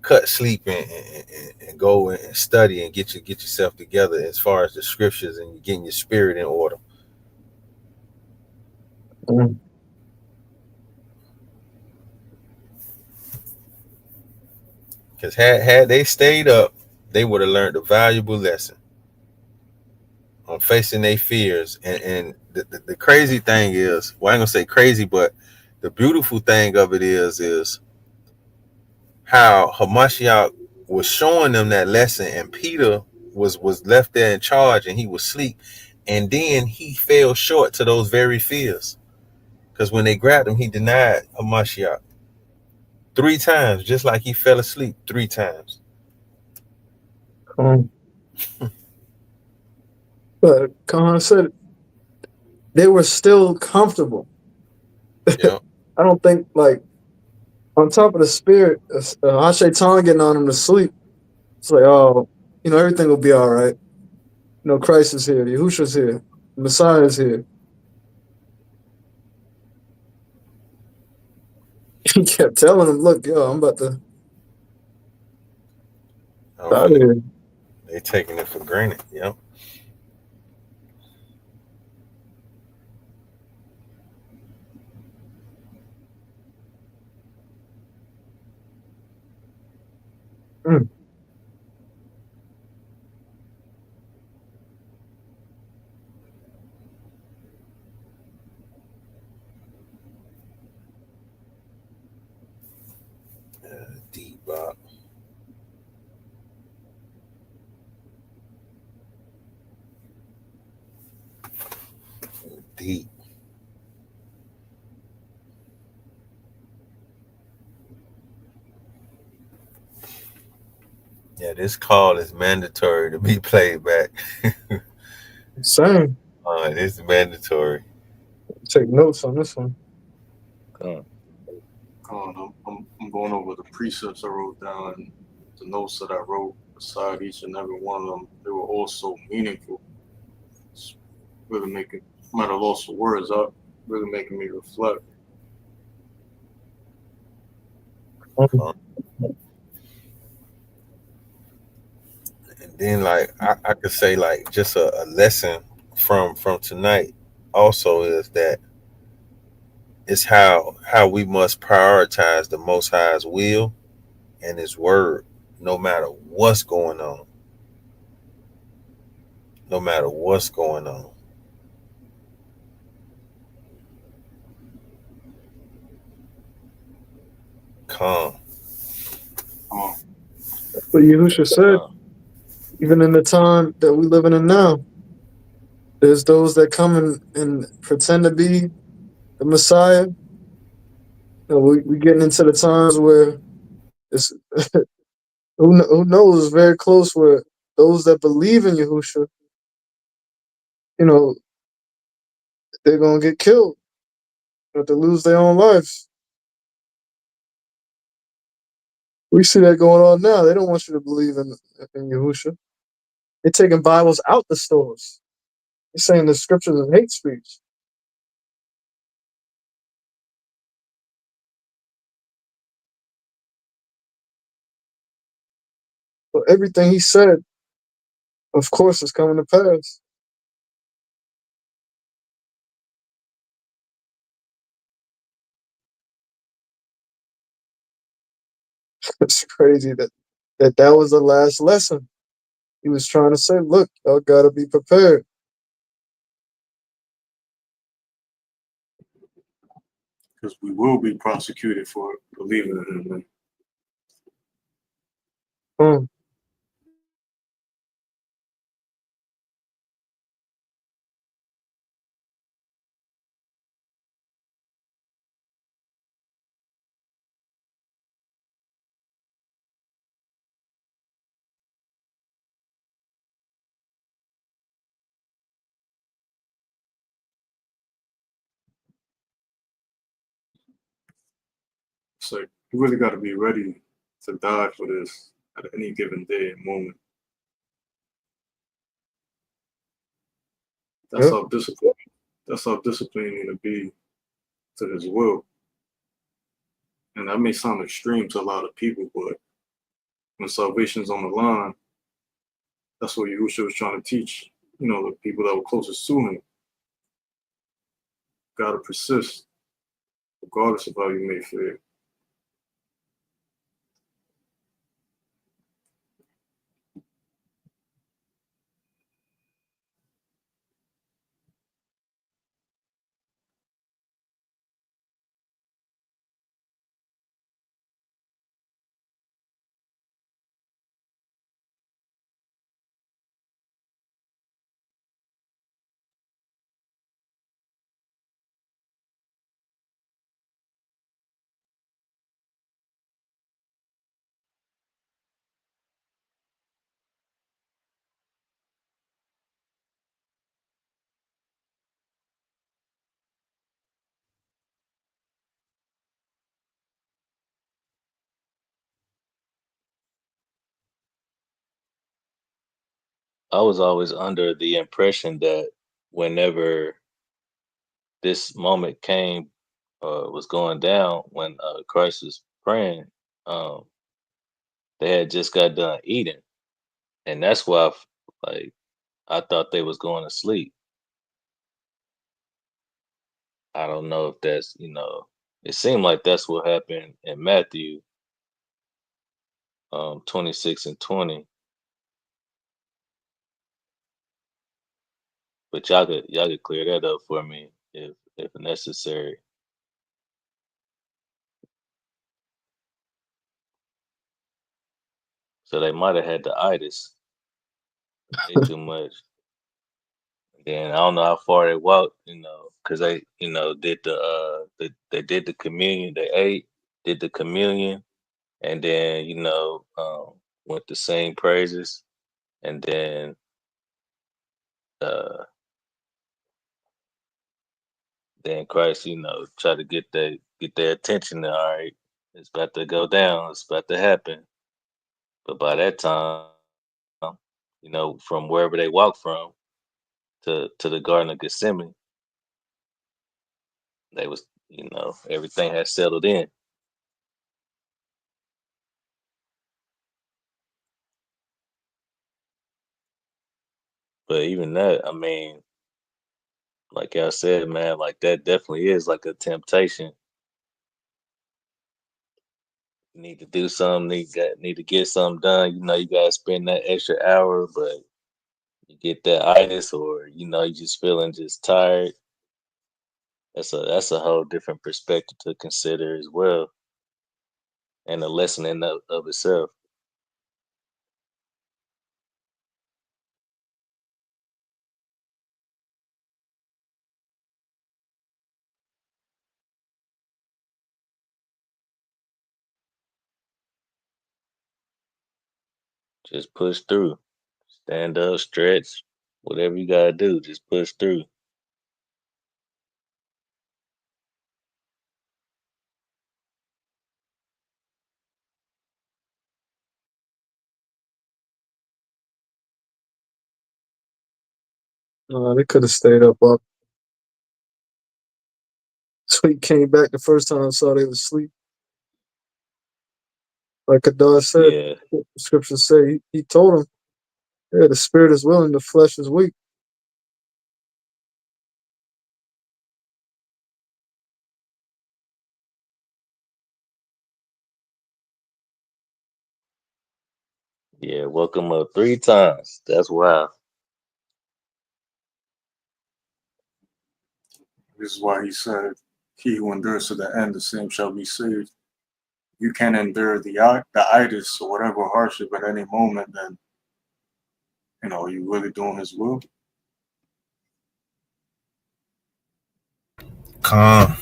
Cut sleep and go and study and get yourself together as far as the scriptures and getting your spirit in order. Because had they stayed up, they would have learned a valuable lesson on facing their fears. And the crazy thing is, well, I ain't gonna say crazy, but the beautiful thing of it is how Hamashiach was showing them that lesson, and Peter was left there in charge, and he was asleep, and then he fell short to those very fears, because when they grabbed him, he denied Hamashiach 3 times, just like he fell asleep 3 times. But Khan said they were still comfortable. Yeah. I don't think, like, on top of the spirit, Hashaitan getting on him to sleep. It's like, oh, everything will be all right. Christ is here. Yahushua's here. The Messiah is here. He kept telling him, look, I'm about to out of here. They taking it for granted. Yeah. Mm. Deep, Bob. Deep. Yeah, this call is mandatory to be played back. Same. It's mandatory. Take notes on this one. I'm going over the precepts I wrote down and the notes that I wrote beside each and every one of them. They were all so meaningful. It's really making, might have lost the words up, really making me reflect. And then like I could say like just a lesson from tonight also is that it's how we must prioritize the Most High's will and His word, no matter what's going on. No matter what's going on. Calm. But Yahusha said, even in the time that we living in now, there's those that come and pretend to be the Messiah. We getting into the times where it's who knows, very close where those that believe in Yahusha, they're gonna get killed, or to lose their own lives. We see that going on now. They don't want you to believe in Yahusha. They're taking Bibles out the stores. They're saying the scriptures is hate speech. But everything he said, of course, is coming to pass. It's crazy that was the last lesson. He was trying to say, look, y'all gotta be prepared. Because we will be prosecuted for believing in him. So you really got to be ready to die for this at any given day and moment. That's how disciplined. That's how disciplined you need to be to His will. And that may sound extreme to a lot of people, but when salvation's on the line, that's what Yahushua was trying to teach. The people that were closest to Him. Got to persist, regardless of how you may feel. I was always under the impression that whenever this moment came, was going down when Christ was praying, um, they had just got done eating, and that's why, like, I thought they was going to sleep. I don't know if that's, it seemed like that's what happened in Matthew. 26 and 20. But y'all could clear that up for me if necessary. So they might have had the itis. Ate too much. Then I don't know how far they walked, because they, did they did the communion. They ate, did the communion, and then went to sing praises, and uh then Christ, try to get their attention. All right, it's about to go down. It's about to happen. But by that time, from wherever they walked from to the Garden of Gethsemane, they was, everything had settled in. But even that, I mean, like I said, man, like that definitely is like a temptation. You need to do something, need to get something done. You gotta spend that extra hour, but you get that itis, or you just feeling just tired. That's a whole different perspective to consider as well, and a lesson in of itself. Just push through, stand up, stretch, whatever you gotta do. Just push through. They could have stayed up. Sweet came back the first time, saw they was asleep. Like Kadar said, Yeah, the scriptures say he told him, yeah, the spirit is willing, the flesh is weak. yeah. Woke him up 3 times. That's wild. This is why he said, "He who endures to the end, the same shall be saved." You can't endure the itis or whatever hardship at any moment, then you really doing His will. Con.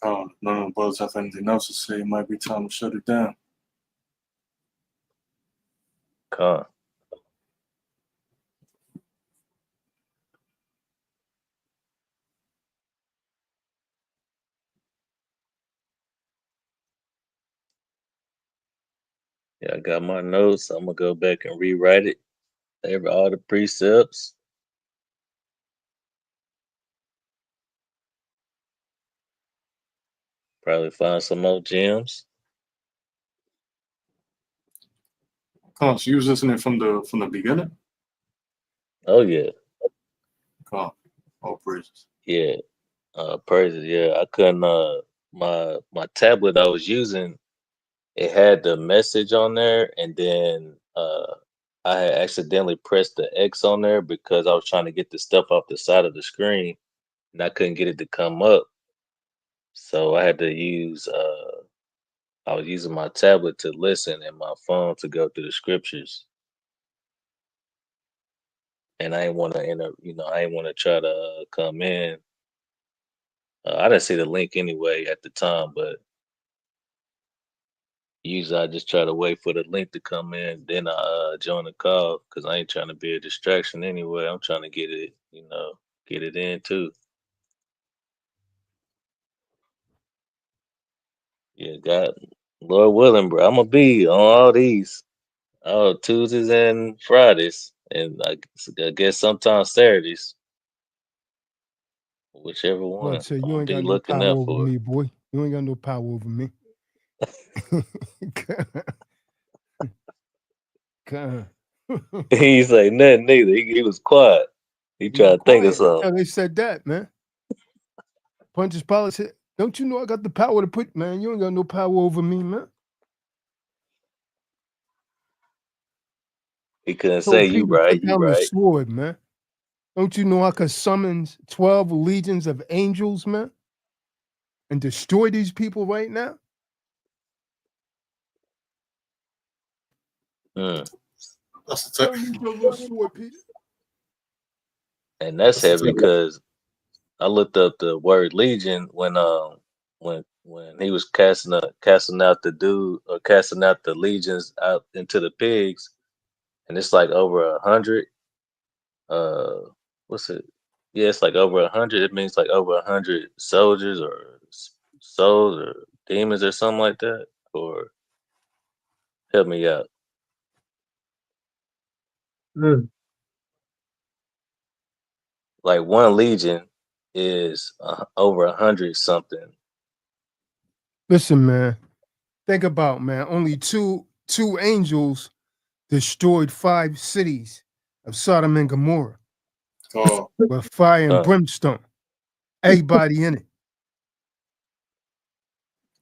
None of the brothers have anything else to say. It might be time to shut it down. Con. Yeah, I got my notes. I'm gonna go back and rewrite it. All the precepts. Probably find some more gems. So you was listening from the beginning? Oh yeah. All praises. Yeah. Praises. Yeah. I couldn't my tablet I was using, it had the message on there, and then I had accidentally pressed the X on there because I was trying to get the stuff off the side of the screen and I couldn't get it to come up. So I had to use I was using my tablet to listen and my phone to go through the scriptures. And I didn't want to I didn't want to try to come in. I didn't see the link anyway at the time, but usually I just try to wait for the link to come in, then I join the call because I ain't trying to be a distraction anyway. I'm trying to get it, get it in too. Yeah, God, Lord willing, bro, I'm gonna be on all these, Tuesdays and Fridays, and I guess sometimes Saturdays, whichever Well, one. say I'm you gonna ain't be got no looking power out over for it. me, boy. You ain't got no power over me. God. He's like nothing neither. He was quiet. He He was tried to think of quiet something. until they said that, man. Pontius Pilate said, "Don't you know I got the power to put, man? You ain't got no power over me, man." He couldn't say Told you Peter, right, put you down the right. sword, man. Don't you know I could summon 12 legions of angels, man, and destroy these people right now? Mm. I don't need your little sword, Peter. And that's heavy because I looked up the word legion when he was casting out the dude or casting out the legions out into the pigs, and it's like over 100. Uh, what's it? Yeah, it's like over 100. It means like over 100 soldiers or souls or demons or something like that. Or help me out. Like one legion is over 100 something. Listen, man. Think about, man. Only two angels destroyed 5 cities of Sodom and Gomorrah with fire and brimstone. Everybody in it.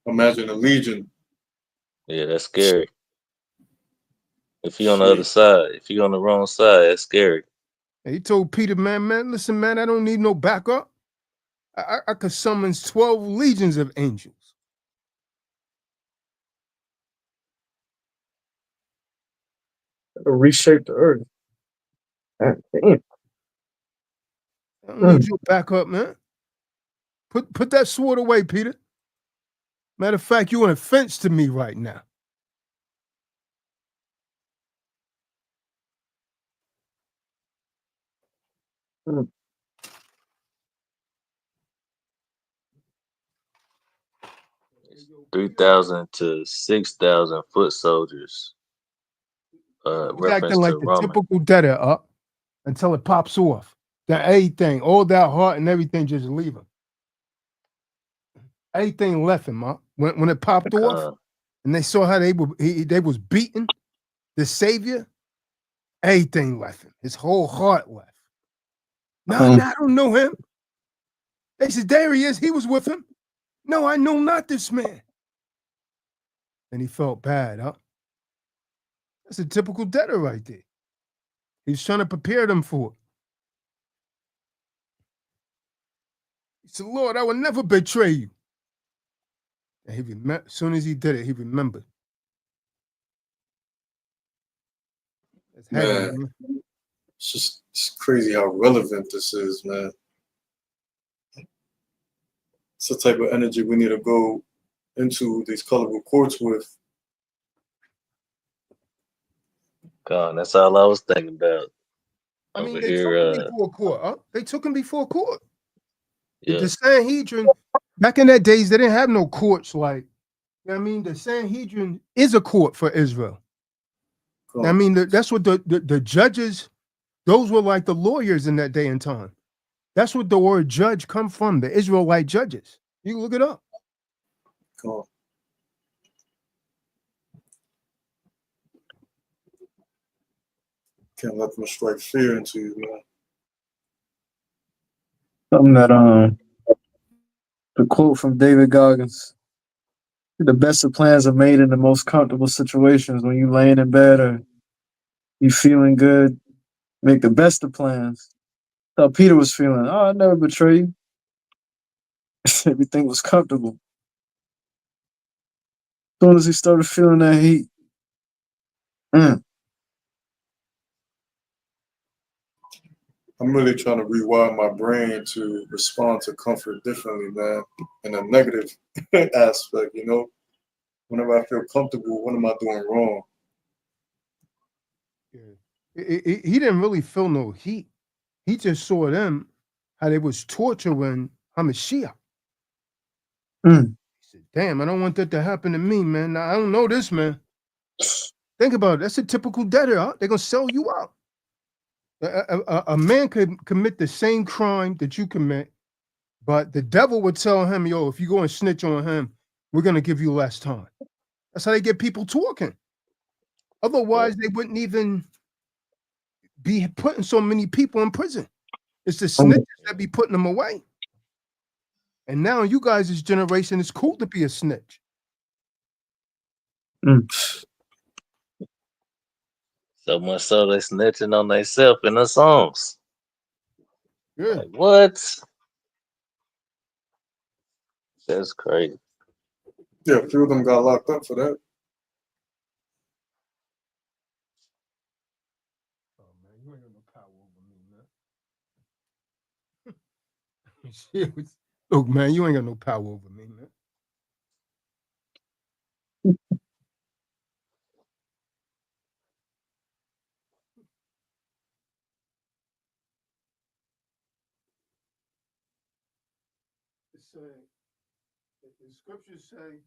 Imagine a legion. Yeah, that's scary. If you're on the other side, if you're on the wrong side, that's scary. And he told Peter, man, listen, man, I don't need no backup. I could summon 12 legions of angels. Reshape the earth. God damn. I don't need your backup, man. Put that sword away, Peter. Matter of fact, you're an offense to me right now. Mm. 3,000 to 6,000 foot soldiers. He's acting Reference like to the Roman. typical debtor up until it pops off. That everything, all that heart and everything just leave him. Everything left him, huh? When it popped off and they saw how they was beating the Savior, everything left him. His whole heart left. No, I don't know him. They said, there he is. He was with him. No, I know not this man. And he felt bad, huh? That's a typical debtor right there. He's trying to prepare them for it. He said, Lord, I will never betray you. And as soon as he did it, he remembered. It's heavy, Man, it's crazy how relevant this is, man. It's the type of energy we need to go into these colorful courts with. God, that's all I was thinking about. I mean, Over they here, took him before court. Huh? They took him before court. yeah. The Sanhedrin, back in that days, they didn't have no courts like, you know what I mean? The Sanhedrin is a court for Israel. Cool. I mean, that's what the judges, those were like the lawyers in that day and time. That's what the word judge come from, the Israelite judges. You can look it up. Cool. Can't let them strike fear into you, man. Something that the quote from David Goggins: "The best of plans are made in the most comfortable situations. When you laying in bed or you feeling good, make the best of plans." How Peter was feeling. Oh, I never betray you. Everything was comfortable. As soon as he started feeling that heat, I'm really trying to rewire my brain to respond to comfort differently, man, in a negative aspect, you know? Whenever I feel comfortable, what am I doing wrong? He didn't really feel no heat. He just saw them, how they was torturing Hamashiach. He said, damn, I don't want that to happen to me, man. Now, I don't know this, man. Think about it. That's a typical debtor. Huh? They're going to sell you out. A man could commit the same crime that you commit, but the devil would tell him, yo, if you go and snitch on him, we're going to give you less time. That's how they get people talking. Otherwise, they wouldn't even be putting so many people in prison. It's the snitches that be putting them away. And now you guys' generation, it's cool to be a snitch. So much so they snitching on themselves in the songs. Yeah. Like, what? That's crazy. Yeah, a few of them got locked up for that. Oh, man, you ain't got no power over me, man. Look, man, you ain't got no power over me, man. The scriptures say,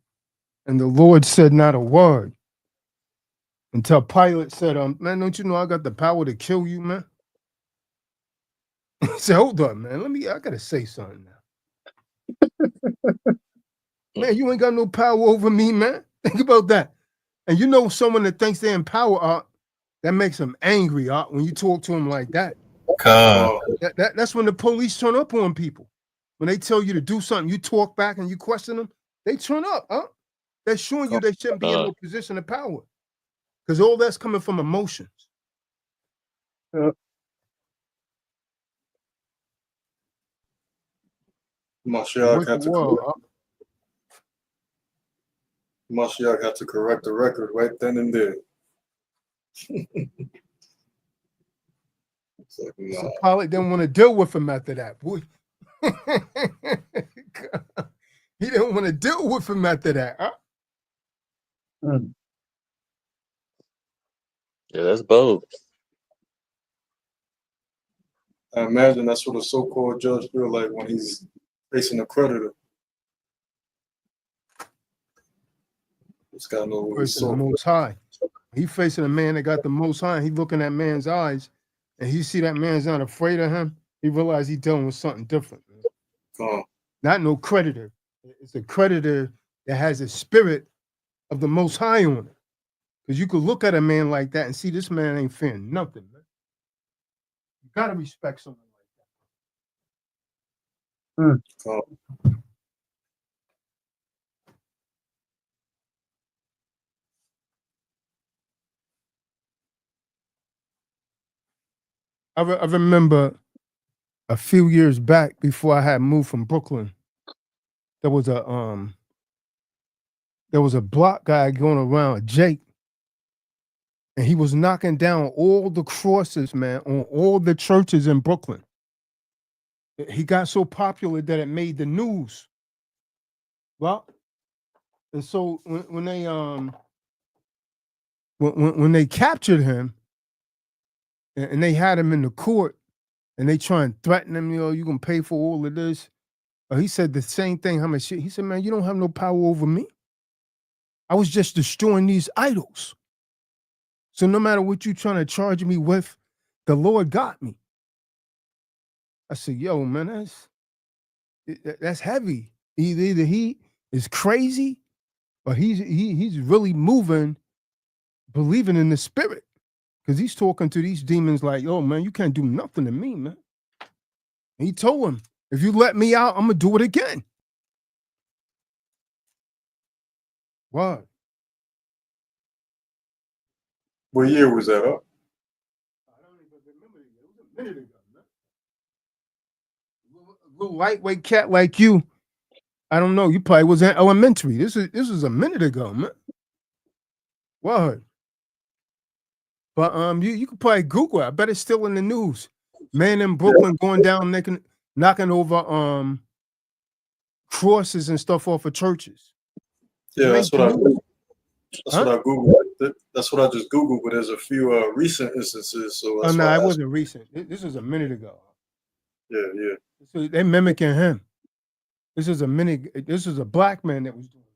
and the Lord said not a word until Pilate said, man, don't you know I got the power to kill you, man? He said, hold up, man. I gotta say something now. Man, you ain't got no power over me, man. Think about that. And you know someone that thinks they're in power, that makes them angry, when you talk to them like that. That's when the police turn up on people. When they tell you to do something, you talk back and you question them, they turn up, They're showing you they shouldn't be in no position of power. Because all that's coming from emotions. Mashiach had to correct the record right then and there. It's like, nah. So Pilate didn't want to deal with him after that, boy. He didn't want to deal with him after that, Yeah, that's bold. I imagine that's what a so-called judge feel like when he's facing a creditor. He's got no way facing the Most High. He facing a man that got the Most High. He looking at man's eyes, and he see that man's not afraid of him. He realize he's dealing with something different. Not no creditor. It's a creditor that has a spirit of the Most High on it. Because you could look at a man like that and see this man ain't fearing nothing, man. You gotta respect someone like that. I remember a few years back before I had moved from Brooklyn, there was a block guy going around, Jake, and he was knocking down all the crosses, man, on all the churches in Brooklyn. He got so popular that it made the news. Well, and so when they when they captured him and they had him in the court and they try and threaten him, you gonna pay for all of this. He said the same thing. How much shit? He said, man, you don't have no power over me. I was just destroying these idols. So no matter what you trying to charge me with, the Lord got me. I said, yo, man, that's heavy. Either he is crazy or he's really moving, believing in the spirit. Because he's talking to these demons like, oh man, you can't do nothing to me, man. And he told him, if you let me out, I'm gonna do it again. What? What year was that up? I don't even remember it. It was a minute ago, man. A little lightweight cat like you. I don't know. You probably was in elementary. This was a minute ago, man. What? But you could probably Google it. I bet it's still in the news. Man in Brooklyn going down knocking over crosses and stuff off of churches. Yeah, that's what I Googled. That's what I just Googled, but there's a few recent instances, so Oh that's no, why it wasn't recent. This was a minute ago. Yeah, yeah. So they mimicking him. This is a black man that was doing it.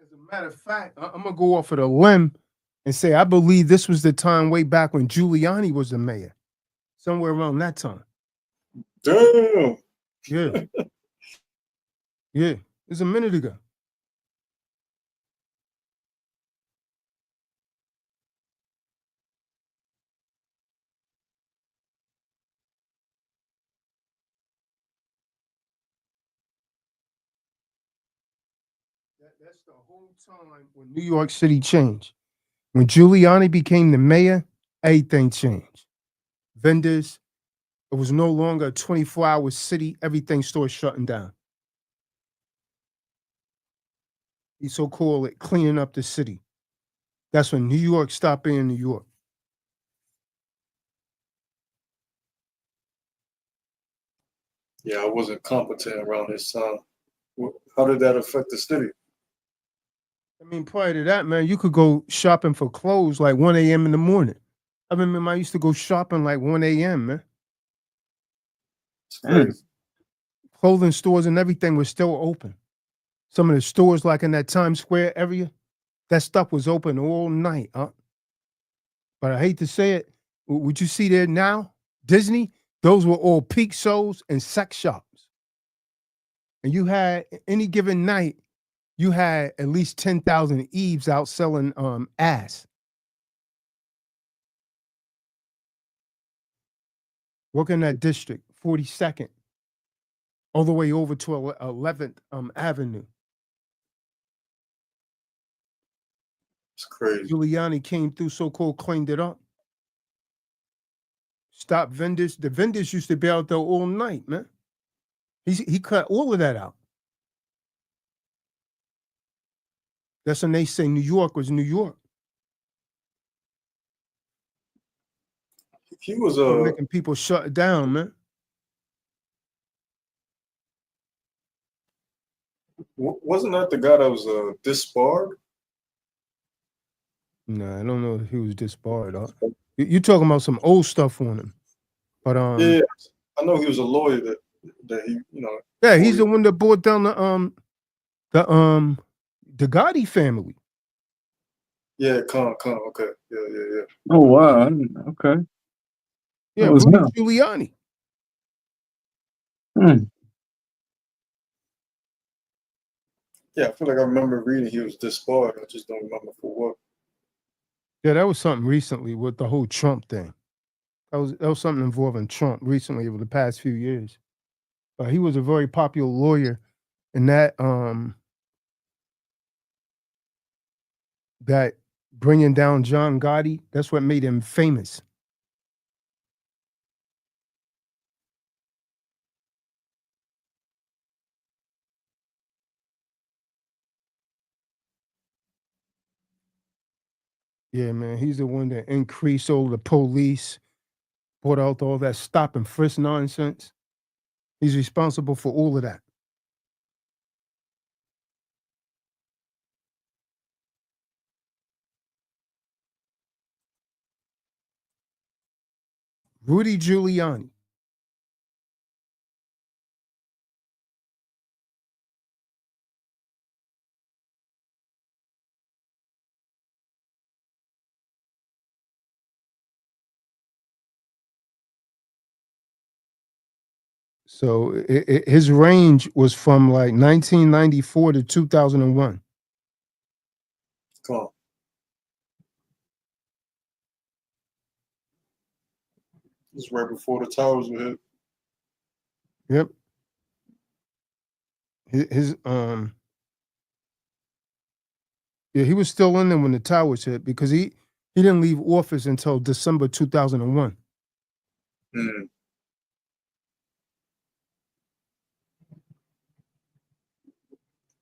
As a matter of fact, I'm gonna go off of the limb and say I believe this was the time way back when Giuliani was the mayor. Somewhere around that time. Damn. Yeah. Yeah. It's a minute ago. That's the whole time when New York City changed. When Giuliani became the mayor, everything changed. Vendors, it was no longer a 24-hour city. Everything started shutting down. He so-called it cleaning up the city. That's when New York stopped being New York. Yeah, I wasn't competent around this time. How did that affect the city? I mean, prior to that, man, you could go shopping for clothes like 1 a.m. in the morning. I remember I used to go shopping like 1 a.m., man. It's crazy. Clothing stores and everything was still open. Some of the stores, like in that Times Square area, that stuff was open all night. But I hate to say it, what you see there now, Disney, those were all peak shows and sex shops. And you had any given night, you had at least 10,000 Eves out selling ass. Work in that district, 42nd, all the way over to 11th Avenue. It's crazy. Giuliani came through, so-called cleaned it up. Stop vendors. The vendors used to be out there all night, man. He cut all of that out. That's when they say New York was New York. He was making people shut down, man. Wasn't that the guy that was disbarred? No, I don't know if he was disbarred. You talking about some old stuff on him, but yeah, I know he was a lawyer that he, yeah, he's the one that brought down the Gotti family. Yeah, okay, yeah. Oh wow, okay. Yeah, Rudy Giuliani. Yeah, I feel like I remember reading he was disbarred. I just don't remember for what. Yeah, that was something recently with the whole Trump thing. That was something involving Trump recently over the past few years. He was a very popular lawyer, and that bringing down John Gotti, that's what made him famous. Yeah, man. He's the one that increased all the police, brought out all that stop and frisk nonsense. He's responsible for all of that. Rudy Giuliani. So his range was from like 1994 to 2001. Cool. This is right before the towers were hit. Yep. Yeah, he was still in there when the towers hit because he didn't leave office until December 2001. Mm.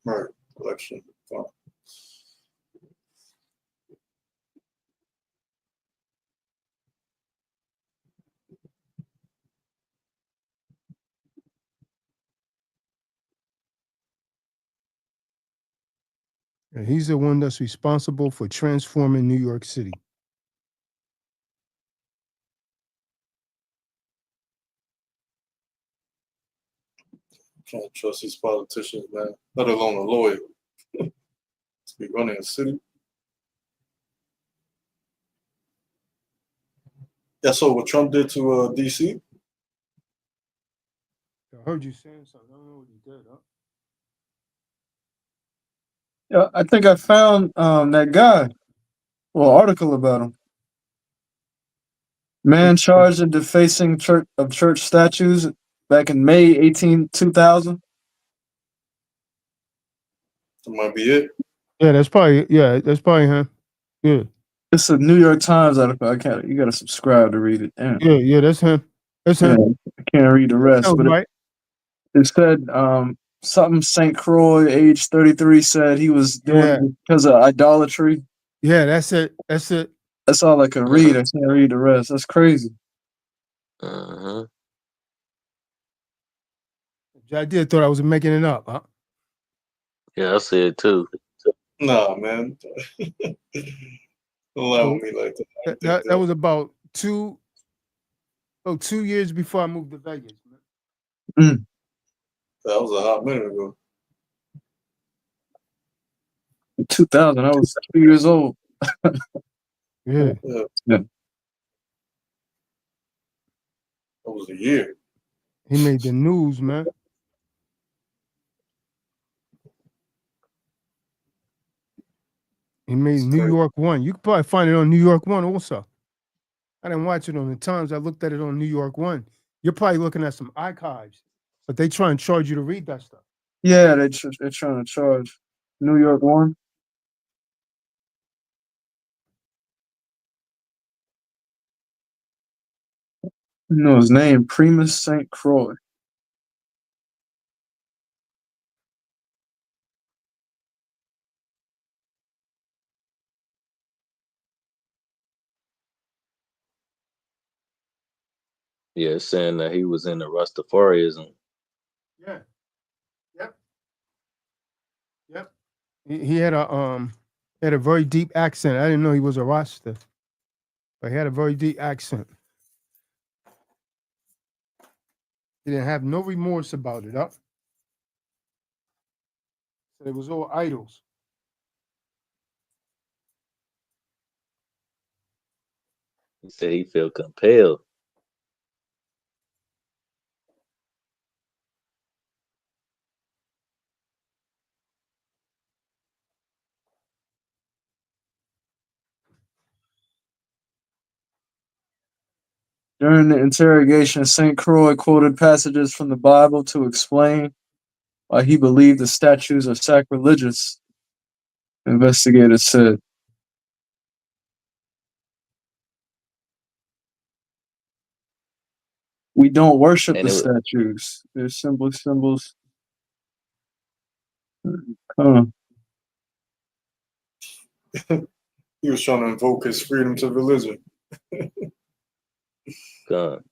Right. Election. Cool. And he's the one that's responsible for transforming New York City. Can't trust these politicians, man. Let alone a lawyer. To be running a city. Yeah, so what Trump did to DC? I heard you saying something. I don't know what he did, huh? Yeah, I think I found that guy. Well, article about him. Man charged in defacing church statues back in May 2000. That might be it. Yeah, that's probably him. Yeah. It's a New York Times article. I can't. You got to subscribe to read it. Damn. Yeah, that's him. That's him. Yeah, I can't read the rest, Sounds but right. it said something. St. Croix, age 33, said he was doing it because of idolatry. Yeah, that's it. That's it. That's all I can read. I can't read the rest. That's crazy. I did thought I was making it up, huh? Yeah, I see it too. Nah, man. Don't lie with me like that. That was about 2 years before I moved to Vegas. Mm. That was a hot minute ago. In 2000, I was 2 years old. Yeah. That was a year. He made the news, man. He made New York 1. You could probably find it on New York 1 also. I didn't watch it on the Times. I looked at it on New York 1. You're probably looking at some archives, but they try and charge you to read that stuff. Yeah, they're trying to charge. New York 1. You know his name, Primus St. Croix. Yeah, it's saying that he was in the Rastafarianism. Yeah. Yep. He had a very deep accent. I didn't know he was a Rasta, but he had a very deep accent. He didn't have no remorse about it. Huh? So it was all idols. He said he felt compelled. During the interrogation, St. Croix quoted passages from the Bible to explain why he believed the statues are sacrilegious. Investigators said. We don't worship the statues. They're symbols. He was trying to invoke his freedom to religion. God.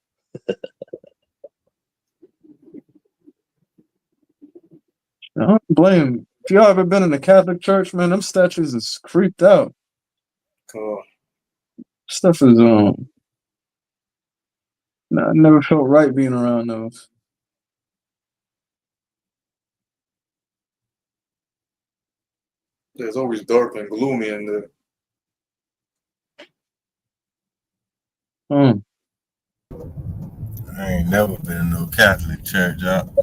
I don't blame him. If y'all ever been in the Catholic Church, man, them statues is creeped out. Stuff is I never felt right being around those. It's always dark and gloomy in there. I ain't never been in no Catholic church, y'all.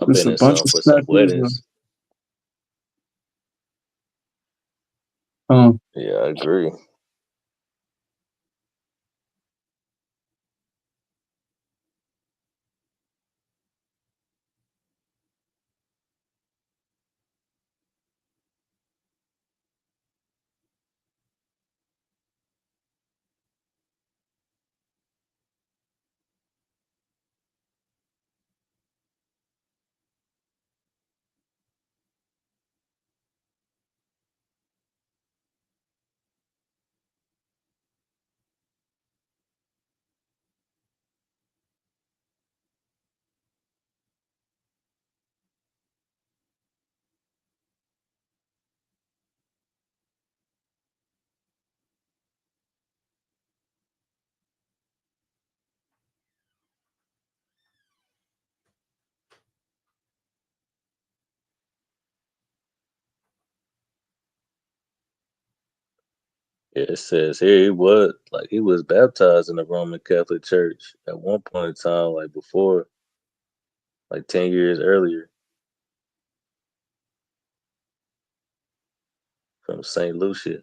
I've Just been a in bunch some of for some statues. weddings. Yeah, I agree. Yeah, it says here he was baptized in the Roman Catholic Church at one point in time, like before, like 10 years earlier, from St. Lucia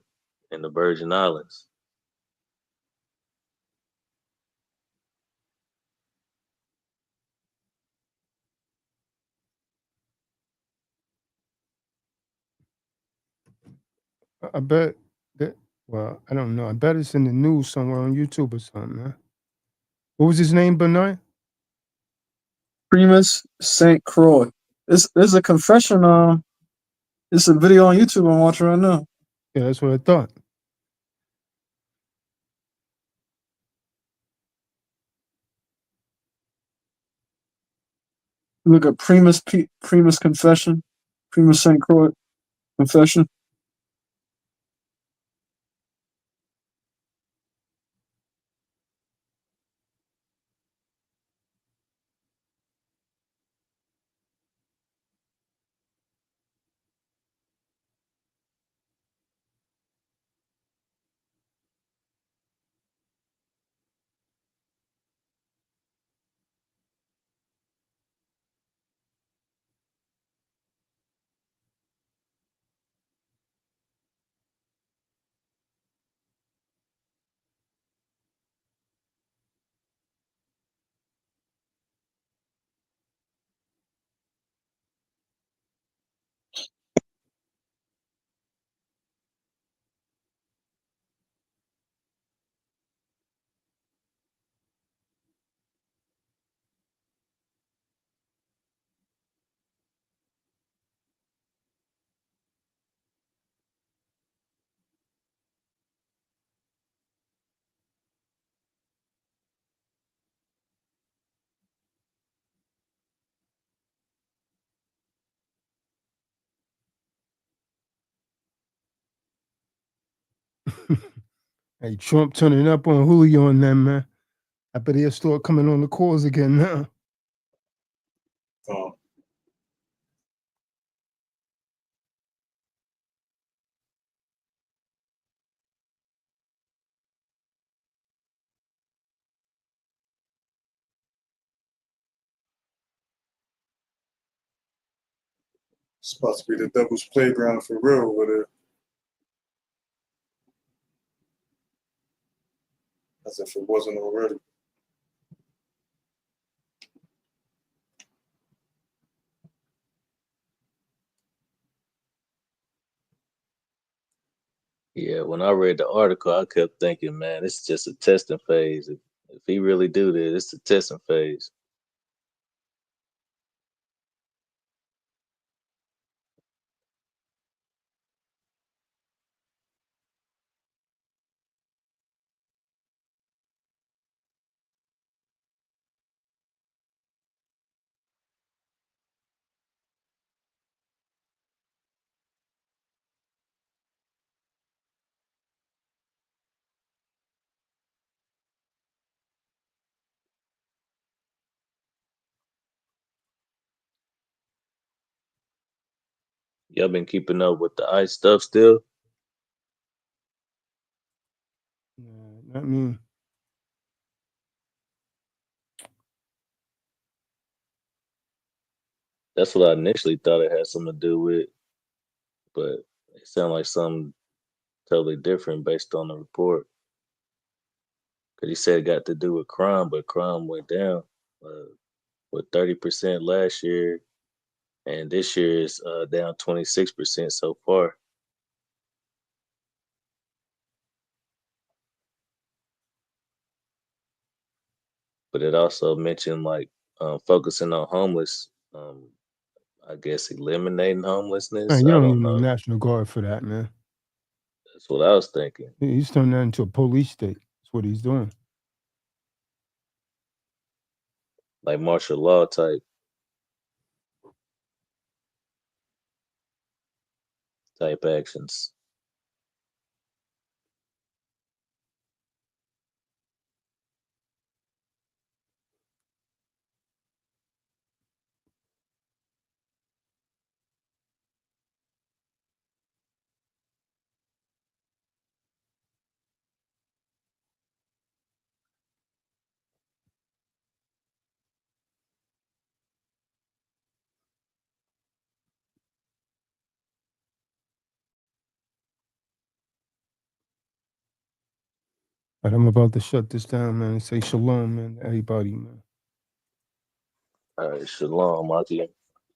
in the Virgin Islands. I bet that. Well, I don't know. I bet it's in the news somewhere on YouTube or something, man. What was his name, Bernard? Primus St. Croix. There's a confession. It's a video on YouTube I'm watching right now. Yeah, that's what I thought. Look at Primus Confession, Primus St. Croix Confession. Hey, Trump turning up on Julio and them, man. I bet he'll start coming on the calls again now. It's supposed to be the devil's playground for real over there. As if it wasn't already. Yeah, when I read the article, I kept thinking, man, it's just a testing phase. If he really do this, it's a testing phase. Y'all been keeping up with the ICE stuff still? I mean, That's what I initially thought it had something to do with, but it sounded like something totally different based on the report. Because he said it got to do with crime, but crime went down with 30% last year, and this year is down 26% so far. But it also mentioned like focusing on homeless, I guess eliminating homelessness. man, you I don't don't need no know. National Guard for that, man. That's what I was thinking. He's turned that into a police state. That's what he's doing. Like martial law type actions. But I'm about to shut this down, man, and say shalom, man, to everybody, man. All right, shalom, Maki.